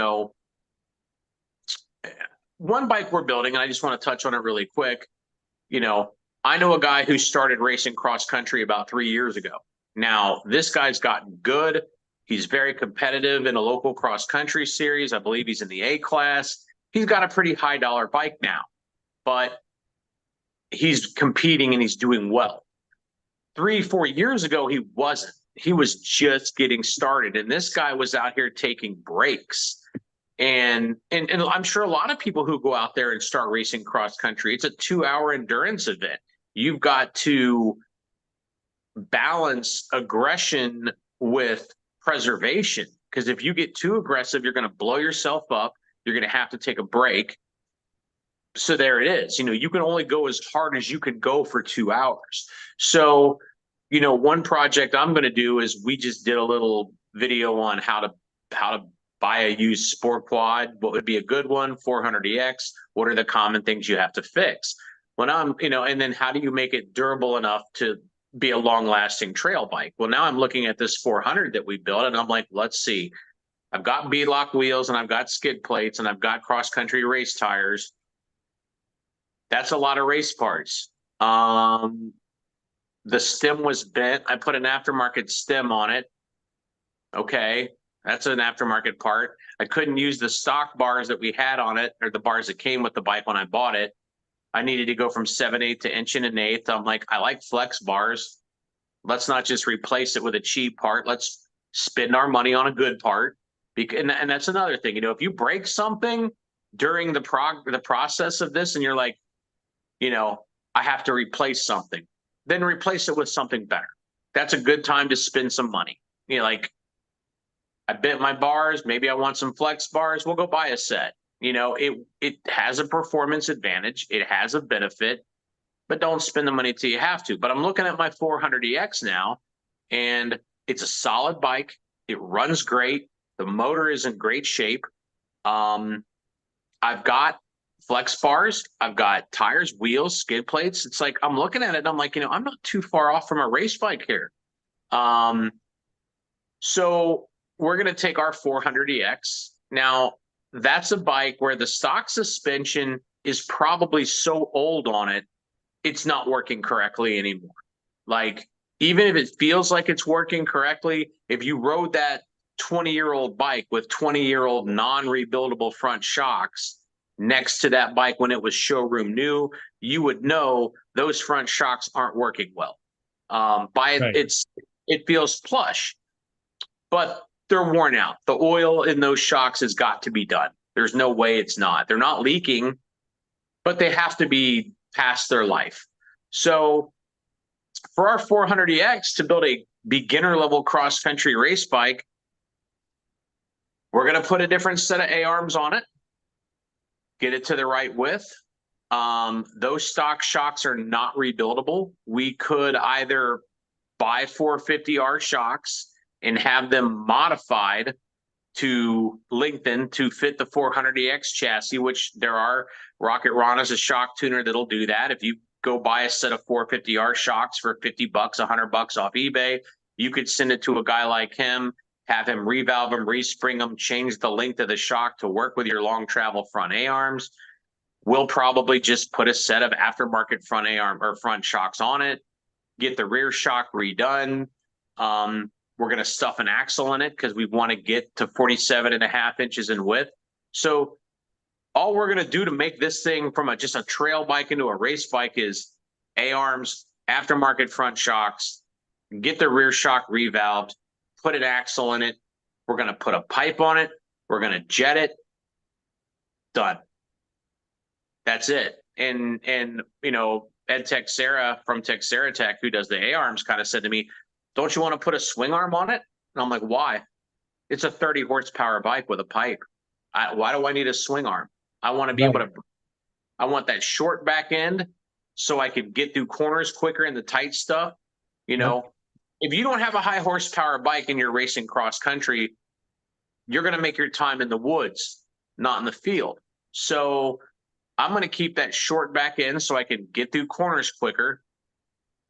one bike we're building, and I just want to touch on it really quick. I know a guy who started racing cross country about 3 years ago. Now, this guy's gotten good. He's very competitive in a local cross country series. I believe he's in the A class. He's got a pretty high dollar bike now, but he's competing and he's doing well. 3-4 years ago, he wasn't. He was just getting started. And this guy was out here taking breaks. And I'm sure a lot of people who go out there and start racing cross country, it's a 2-hour endurance event. You've got to balance aggression with preservation, because if you get too aggressive, you're going to blow yourself up. You're going to have to take a break. So there it is. You can only go as hard as you can go for 2 hours. So, one project I'm going to do is we just did a little video on how to buy a used sport quad. What would be a good one? 400EX. What are the common things you have to fix? And then how do you make it durable enough to be a long-lasting trail bike? Well, now I'm looking at this 400 that we built, and I'm like, let's see. I've got beadlock wheels, and I've got skid plates, and I've got cross-country race tires. That's a lot of race parts. The stem was bent. I put an aftermarket stem on it. Okay, that's an aftermarket part. I couldn't use the stock bars that we had on it, or the bars that came with the bike when I bought it. I needed to go from 7/8 to 1 1/8. I'm like, I like flex bars. Let's not just replace it with a cheap part. Let's spend our money on a good part. And that's another thing. If you break something during the process of this, and you're like, I have to replace something, then replace it with something better. That's a good time to spend some money. Like, I bent my bars. Maybe I want some flex bars. We'll go buy a set. It has a performance advantage. It has a benefit, but don't spend the money till you have to. But I'm looking at my 400EX now, and it's a solid bike. It runs great. The motor is in great shape. I've got flex bars. I've got tires, wheels, skid plates. It's like, I'm looking at it and I'm like, I'm not too far off from a race bike here. So we're going to take our 400EX. Now, that's a bike where the stock suspension is probably so old on it, it's not working correctly anymore. Like, even if it feels like it's working correctly, if you rode that 20-year-old bike with 20-year-old non-rebuildable front shocks next to that bike when it was showroom new, you would know those front shocks aren't working well. It feels plush, but they're worn out. The oil in those shocks has got to be done. There's no way it's not. They're not leaking, but they have to be past their life. So for our 400EX to build a beginner level cross country race bike, we're going to put a different set of A-arms on it, get it to the right width. Those stock shocks are not rebuildable. We could either buy 450R shocks and have them modified to lengthen to fit the 400EX chassis, which there are. Rocket Ron is a shock tuner that'll do that. If you go buy a set of 450R shocks for $50, $100 off eBay, you could send it to a guy like him, have him revalve them, respring them, change the length of the shock to work with your long travel front A-arms. We'll probably just put a set of aftermarket front A-arm or front shocks on it, get the rear shock redone. We're going to stuff an axle in it because we want to get to 47.5 inches in width. So all we're going to do to make this thing from just a trail bike into a race bike is A-arms, aftermarket front shocks, get the rear shock revalved, put an axle in it. We're going to put a pipe on it. We're going to jet it. Done. That's it. And Ed Texera from Texera Tech, who does the A-arms, kind of said to me, don't you want to put a swing arm on it? And I'm like, why? It's a 30 horsepower bike with a pipe. Why do I need a swing arm? I want to be able to, I want that short back end so I could get through corners quicker in the tight stuff. If you don't have a high horsepower bike and you're racing cross country, you're going to make your time in the woods, not in the field. So I'm going to keep that short back end so I can get through corners quicker.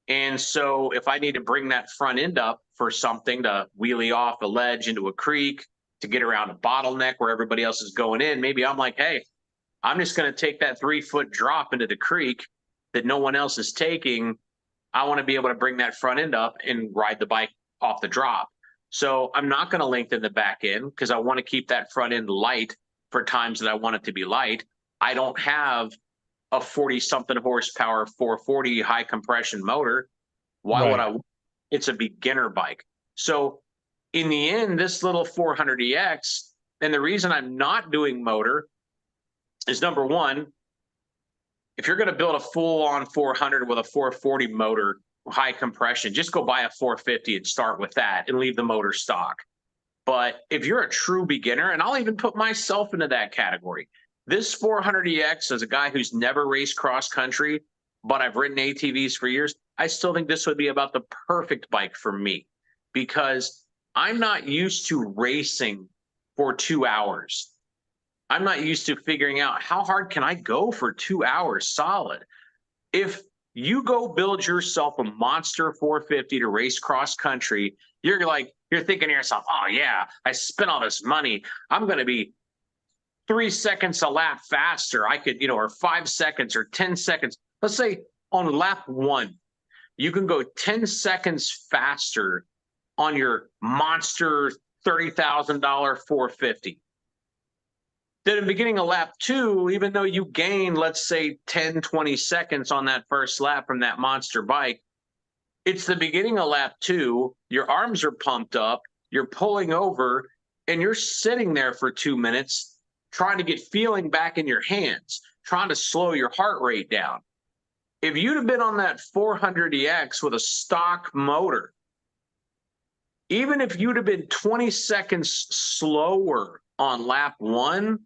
And so if I need to bring that front end up for something to wheelie off a ledge into a creek, to get around a bottleneck where everybody else is going in, maybe I'm like, hey, I'm just going to take that 3-foot drop into the creek that no one else is taking. I want to be able to bring that front end up and ride the bike off the drop. So I'm not going to lengthen the back end because I want to keep that front end light for times that I want it to be light. I don't have a 40-something horsepower 440 high compression motor. Why would I? It's a beginner bike. So in the end, this little 400EX And the reason I'm not doing motor is, number one, if you're going to build a full-on 400 with a 440 motor, high compression, just go buy a 450 and start with that and leave the motor stock. But if you're a true beginner, and I'll even put myself into that category, this 400EX, as a guy who's never raced cross country, but I've ridden ATVs for years, I still think this would be about the perfect bike for me, because I'm not used to racing for 2 hours. I'm not used to figuring out how hard can I go for 2 hours solid. If you go build yourself a monster 450 to race cross country, you're thinking to yourself, oh yeah, I spent all this money, I'm going to be 3 seconds a lap faster. I could, or 5 seconds or 10 seconds. Let's say on lap 1, you can go 10 seconds faster on your monster $30,000 450. Then in the beginning of lap 2, even though you gain, let's say 10, 20 seconds on that first lap from that monster bike, it's the beginning of lap 2, your arms are pumped up, you're pulling over, and you're sitting there for 2 minutes trying to get feeling back in your hands, trying to slow your heart rate down. If you'd have been on that 400EX with a stock motor, even if you'd have been 20 seconds slower on lap 1,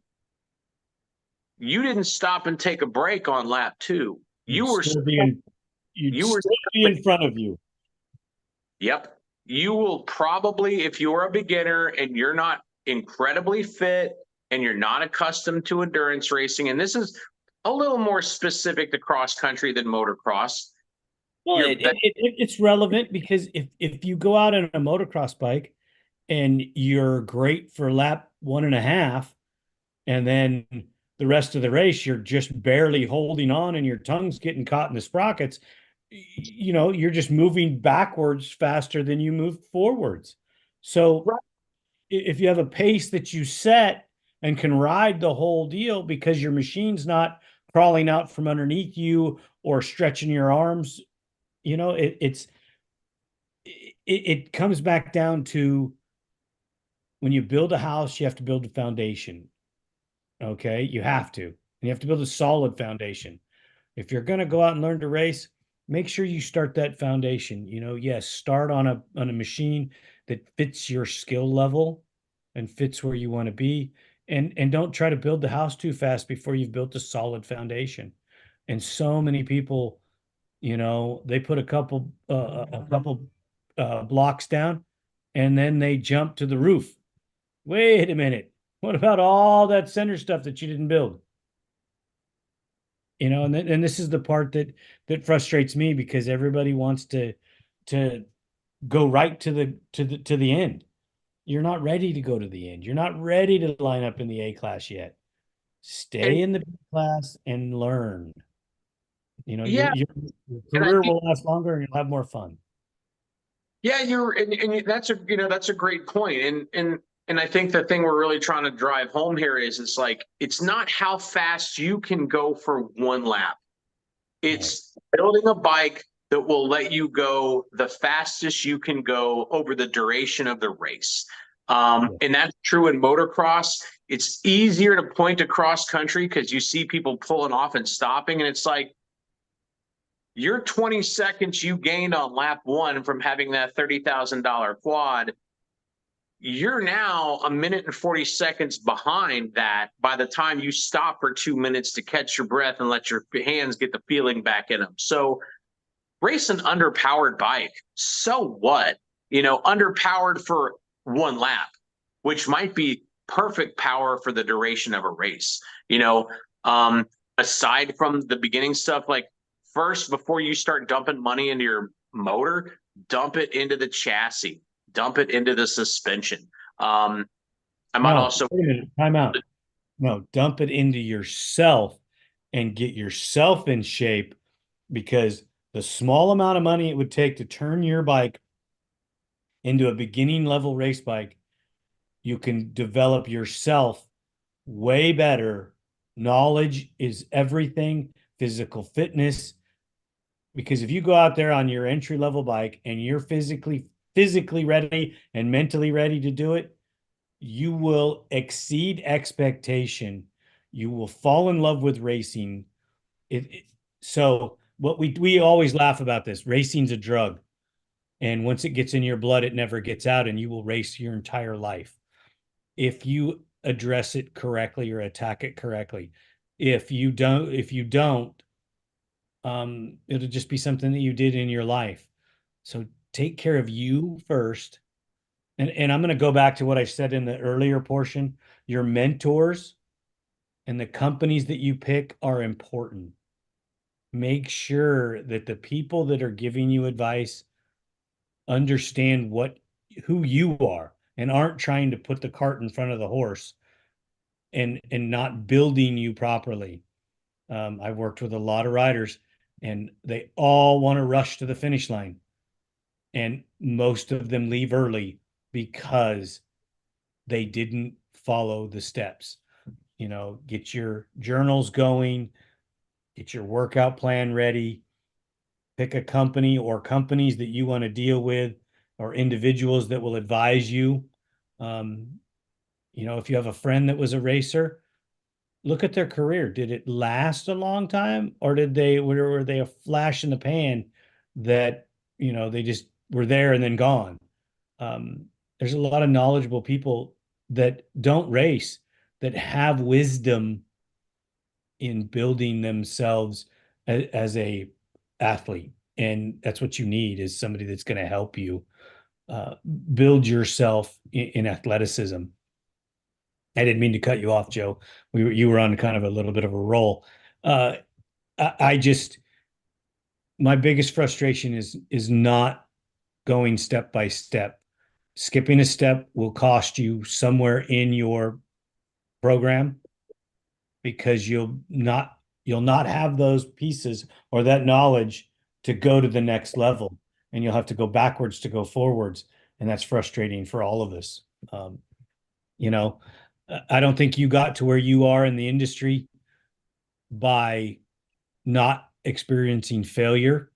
you didn't stop and take a break on lap 2. You were still in front of you. Yep. You will probably, if you're a beginner and you're not incredibly fit and you're not accustomed to endurance racing, and this is a little more specific to cross country than motocross. Well, it's relevant because if you go out on a motocross bike and you're great for lap 1.5, and then the rest of the race you're just barely holding on and your tongue's getting caught in the sprockets, you're just moving backwards faster than you move forwards. So if you have a pace that you set and can ride the whole deal because your machine's not crawling out from underneath you or stretching your arms, it comes back down to, when you build a house, you have to build a foundation. Okay, you have to. And you have to build a solid foundation. If you're going to go out and learn to race, make sure you start that foundation. Yes, start on a machine that fits your skill level and fits where you want to be. And don't try to build the house too fast before you've built a solid foundation. And so many people, they put a couple blocks down and then they jump to the roof. Wait a minute. What about all that center stuff that you didn't build? And this is the part that frustrates me, because everybody wants to go right to the end. You're not ready to go to the end. You're not ready to line up in the A class yet. Stay in the B class and learn. Yeah. Your career will last longer and you'll have more fun. Yeah, that's a great point. And I think the thing we're really trying to drive home here is, it's not how fast you can go for 1 lap. It's building a bike that will let you go the fastest you can go over the duration of the race. And that's true in motocross. It's easier to point to cross country because you see people pulling off and stopping, and it's like, your 20 seconds you gained on lap 1 from having that $30,000 quad, you're now 1 minute and 40 seconds behind that by the time you stop for 2 minutes to catch your breath and let your hands get the feeling back in them. So race an underpowered bike. So what? Underpowered for 1 lap, which might be perfect power for the duration of a race. Aside from the beginning stuff, first, before you start dumping money into your motor, dump it into the chassis. Dump it into the suspension. I might also wait a minute, time out. No, dump it into yourself and get yourself in shape, because the small amount of money it would take to turn your bike into a beginning level race bike, you can develop yourself way better. Knowledge is everything, physical fitness. Because if you go out there on your entry level bike and you're physically ready and mentally ready to do it, you will exceed expectation. You will fall in love with racing. So what we always laugh about this. Racing's a drug. And once it gets in your blood, it never gets out, and you will race your entire life if you address it correctly or attack it correctly. If you don't, it'll just be something that you did in your life. So take care of you first. And I'm going to go back to what I said in the earlier portion. Your mentors and the companies that you pick are important. Make sure that the people that are giving you advice understand who you are and aren't trying to put the cart in front of the horse and not building you properly. I've worked with a lot of riders, and they all want to rush to the finish line, and most of them leave early because they didn't follow the steps. Get your journals going, get your workout plan ready, pick a company or companies that you want to deal with, or individuals that will advise you. Um, if you have a friend that was a racer, look at their career. Did it last a long time, or were they a flash in the pan that, they just were there and then gone? There's a lot of knowledgeable people that don't race that have wisdom in building themselves as a athlete. And that's what you need, is somebody that's going to help you build yourself in athleticism. I didn't mean to cut you off, Joe. You were on kind of a little bit of a roll. Uh, I just My biggest frustration is not going step by step. Skipping a step will cost you somewhere in your program, because you'll not have those pieces or that knowledge to go to the next level, and you'll have to go backwards to go forwards, and that's frustrating for all of us. Um, you know, I don't think you got to where you are in the industry by not experiencing failure.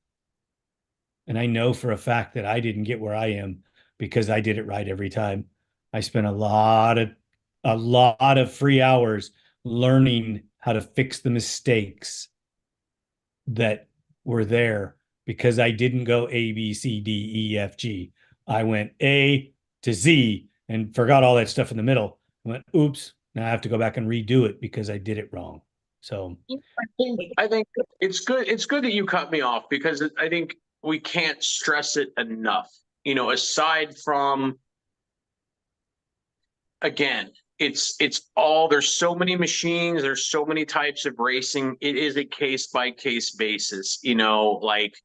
And I know for a fact that I didn't get where I am because I did it right every time. I spent a lot of free hours learning how to fix the mistakes that were there, because I didn't go A, B, C, D, E, F, G. I went A to Z and forgot all that stuff in the middle. I went, oops, now I have to go back and redo it because I did it wrong. So, I think it's good. It's good that you cut me off, because I think we can't stress it enough. Aside from, again, it's all, there's so many machines, there's so many types of racing. It is a case by case basis. Like,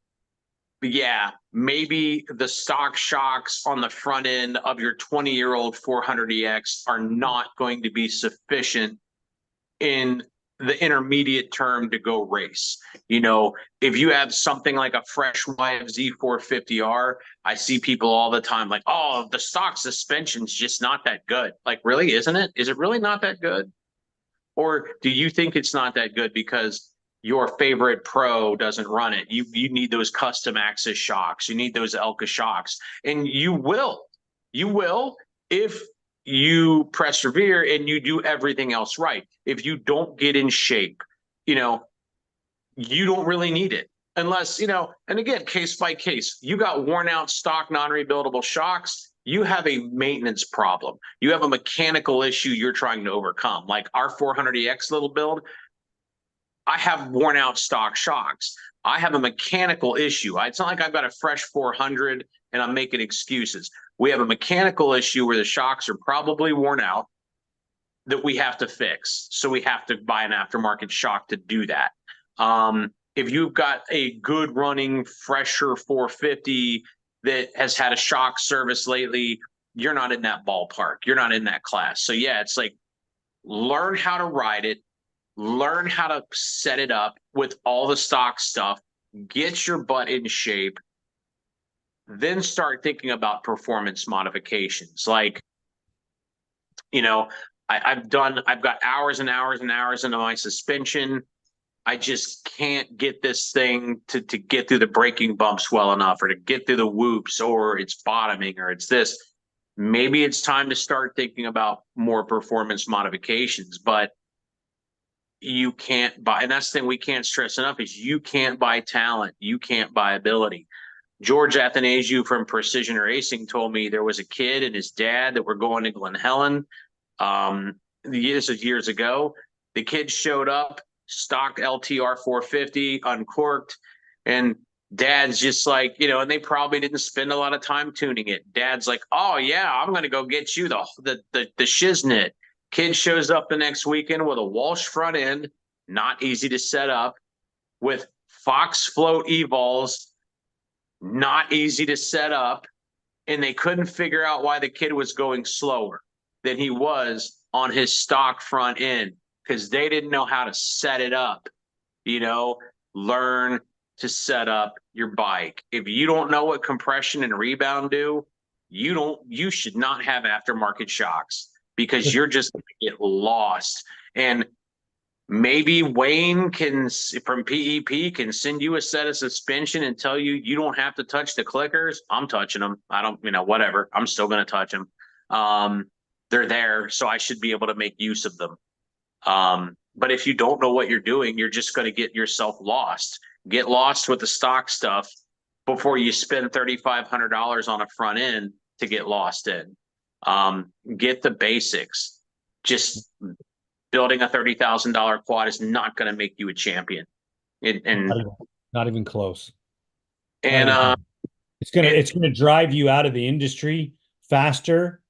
yeah, maybe the stock shocks on the front end of your 20-year-old 400EX are not going to be sufficient in the intermediate term to go race. If you have something like a fresh YFZ 450R, I see people all the time like, oh, the stock suspension's just not that good. Like, really, isn't it? Is it really not that good? Or do you think it's not that good because your favorite pro doesn't run it? You need those custom Axis shocks. You need those Elka shocks. And you will if you persevere and you do everything else right. If you don't get in shape, you don't really need it. Unless, and again, case by case, you got worn out stock non-rebuildable shocks, you have a maintenance problem. You have a mechanical issue you're trying to overcome. Like our 400EX little build, I have worn out stock shocks. I have a mechanical issue. It's not like I've got a fresh 400 and I'm making excuses. We have a mechanical issue where the shocks are probably worn out that we have to fix. So we have to buy an aftermarket shock to do that. If you've got a good running, fresher 450 that has had a shock service lately, you're not in that ballpark. You're not in that class. So yeah, it's like, learn how to ride it, learn how to set it up with all the stock stuff, get your butt in shape, then start thinking about performance modifications. Like, I've got hours and hours and hours into my suspension. I just can't get this thing to get through the braking bumps well enough, or to get through the whoops, or it's bottoming, or it's this. maybe it's time to start thinking about more performance modifications. But you can't buy, and that's the thing we can't stress enough, is you can't buy talent, you can't buy ability. George Athanasiou from Precision Racing told me there was a kid and his dad that were going to Glen Helen. This is years ago. The kid showed up, stock LTR 450, uncorked, and dad's just like, and they probably didn't spend a lot of time tuning it. Dad's like, oh yeah, I'm gonna go get you the shiznit. Kid shows up the next weekend with a Walsh front end, not easy to set up, with Fox float evals, not easy to set up, and they couldn't figure out why the kid was going slower than he was on his stock front end, because they didn't know how to set it up. Learn to set up your bike. If you don't know what compression and rebound do, you should not have aftermarket shocks, because you're just going to get lost. And maybe Wayne from PEP can send you a set of suspension and tell you you don't have to touch the clickers. I'm touching them. I don't, whatever. I'm still going to touch them. They're there, so I should be able to make use of them. But if you don't know what you're doing, you're just going to get yourself lost. Get lost with the stock stuff before you spend $3,500 on a front end to get lost in. Get the basics. Just building a $30,000 quad is not going to make you a champion. Not even close. And it's gonna drive you out of the industry faster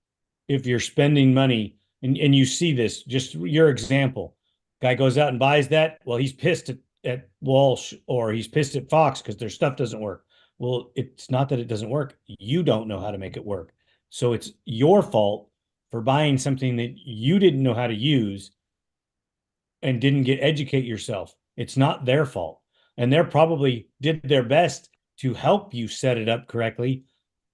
if you're spending money. And you see this, just your example. Guy goes out and buys that. Well, he's pissed at Walsh, or he's pissed at Fox because their stuff doesn't work. Well, it's not that it doesn't work. You don't know how to make it work. So it's your fault for buying something that you didn't know how to use and didn't educate yourself. It's not their fault. And they're probably did their best to help you set it up correctly,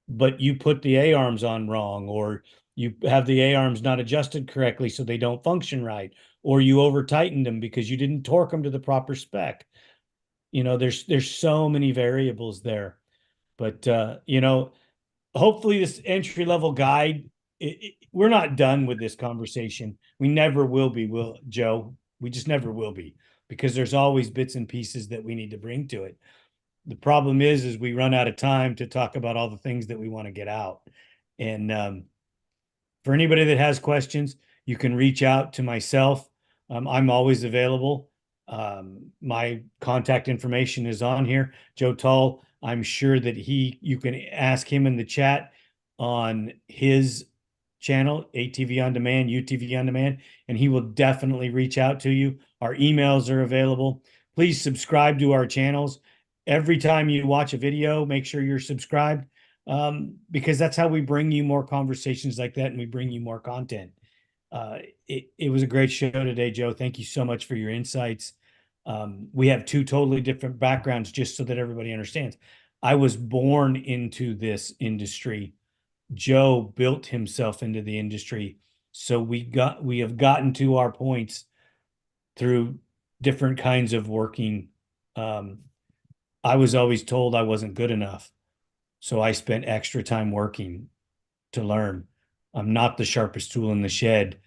but you put the A-arms on wrong, or you have the A-arms not adjusted correctly so they don't function right, or you over tightened them because you didn't torque them to the proper spec. There's so many variables there. But hopefully this entry-level guide, we're not done with this conversation. We never will be, Joe. We just never will be, because there's always bits and pieces that we need to bring to it. The problem is we run out of time to talk about all the things that we want to get out. And for anybody that has questions, you can reach out to myself. I'm always available. My contact information is on here. Joe Tolle, I'm sure that you can ask him in the chat on his channel, ATV On Demand, UTV On Demand, and he will definitely reach out to you. Our emails are available. Please subscribe to our channels. Every time you watch a video, make sure you're subscribed, because that's how we bring you more conversations like that, and we bring you more content. It was a great show today, Joe. Thank you so much for your insights. We have two totally different backgrounds, just so that everybody understands. I was born into this industry. Joe built himself into the industry. So we have gotten to our points through different kinds of working. I was always told I wasn't good enough, so I spent extra time working to learn. I'm not the sharpest tool in the shed.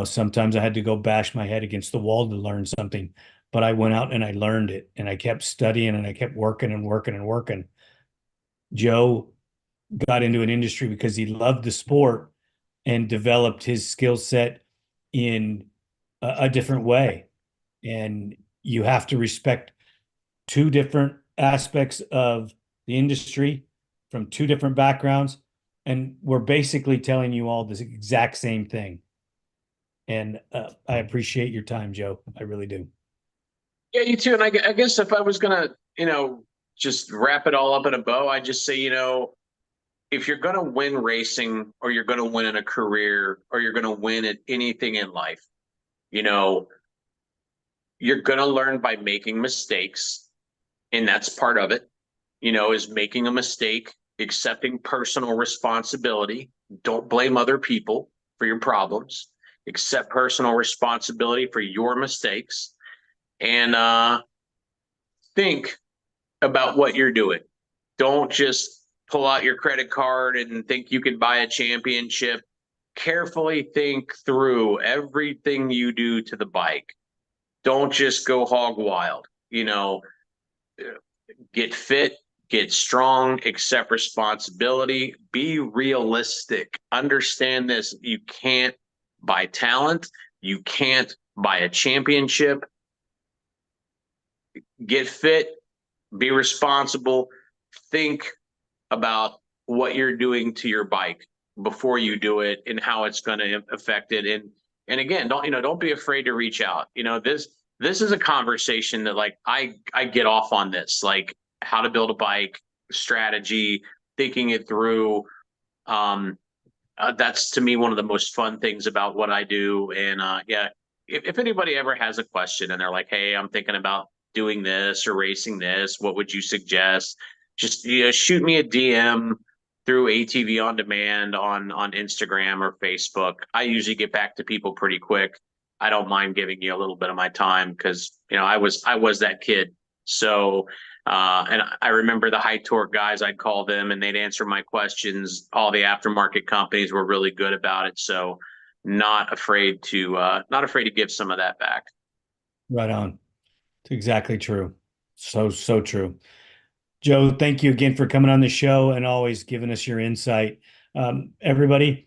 Sometimes I had to go bash my head against the wall to learn something, but I went out and I learned it, and I kept studying, and I kept working and working and working. Joe got into an industry because he loved the sport and developed his skill set in a different way. And you have to respect two different aspects of the industry from two different backgrounds. And we're basically telling you all this exact same thing. And I appreciate your time, Joe. I really do. Yeah, you too. And I guess if I was going to, just wrap it all up in a bow, I'd just say, if you're going to win racing, or you're going to win in a career, or you're going to win at anything in life, you're going to learn by making mistakes. And that's part of it, is making a mistake, accepting personal responsibility. Don't blame other people for your problems. Accept personal responsibility for your mistakes, and think about what you're doing. Don't just pull out your credit card and think you can buy a championship. Carefully think through everything you do to the bike. Don't just go hog wild. Get fit, get strong, accept responsibility, be realistic. Understand this. You can't buy talent. You can't buy a championship. Get fit, be responsible, think about what you're doing to your bike before you do it and how it's going to affect it. And again, don't be afraid to reach out. This is a conversation that like I get off on this, like how to build a bike, strategy, thinking it through. That's to me one of the most fun things about what I do. And yeah, if anybody ever has a question and they're like, hey, I'm thinking about doing this or racing this, what would you suggest? Just shoot me a DM through ATV on demand on Instagram or Facebook. I usually get back to people pretty quick. I don't mind giving you a little bit of my time because I was that kid. So and I remember the high torque guys, I'd call them and they'd answer my questions. All the aftermarket companies were really good about it. So not afraid to give some of that back. Right on. It's exactly true. So true. Joe, thank you again for coming on the show and always giving us your insight. Everybody,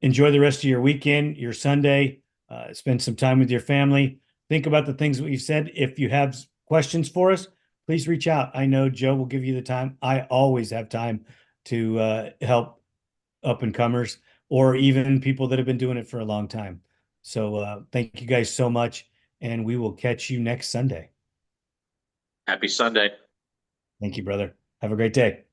enjoy the rest of your weekend, your Sunday. Spend some time with your family. Think about the things that we've said. If you have questions for us, please reach out. I know Joe will give you the time. I always have time to help up and comers or even people that have been doing it for a long time. So thank you guys so much, and we will catch you next Sunday. Happy Sunday. Thank you, brother. Have a great day.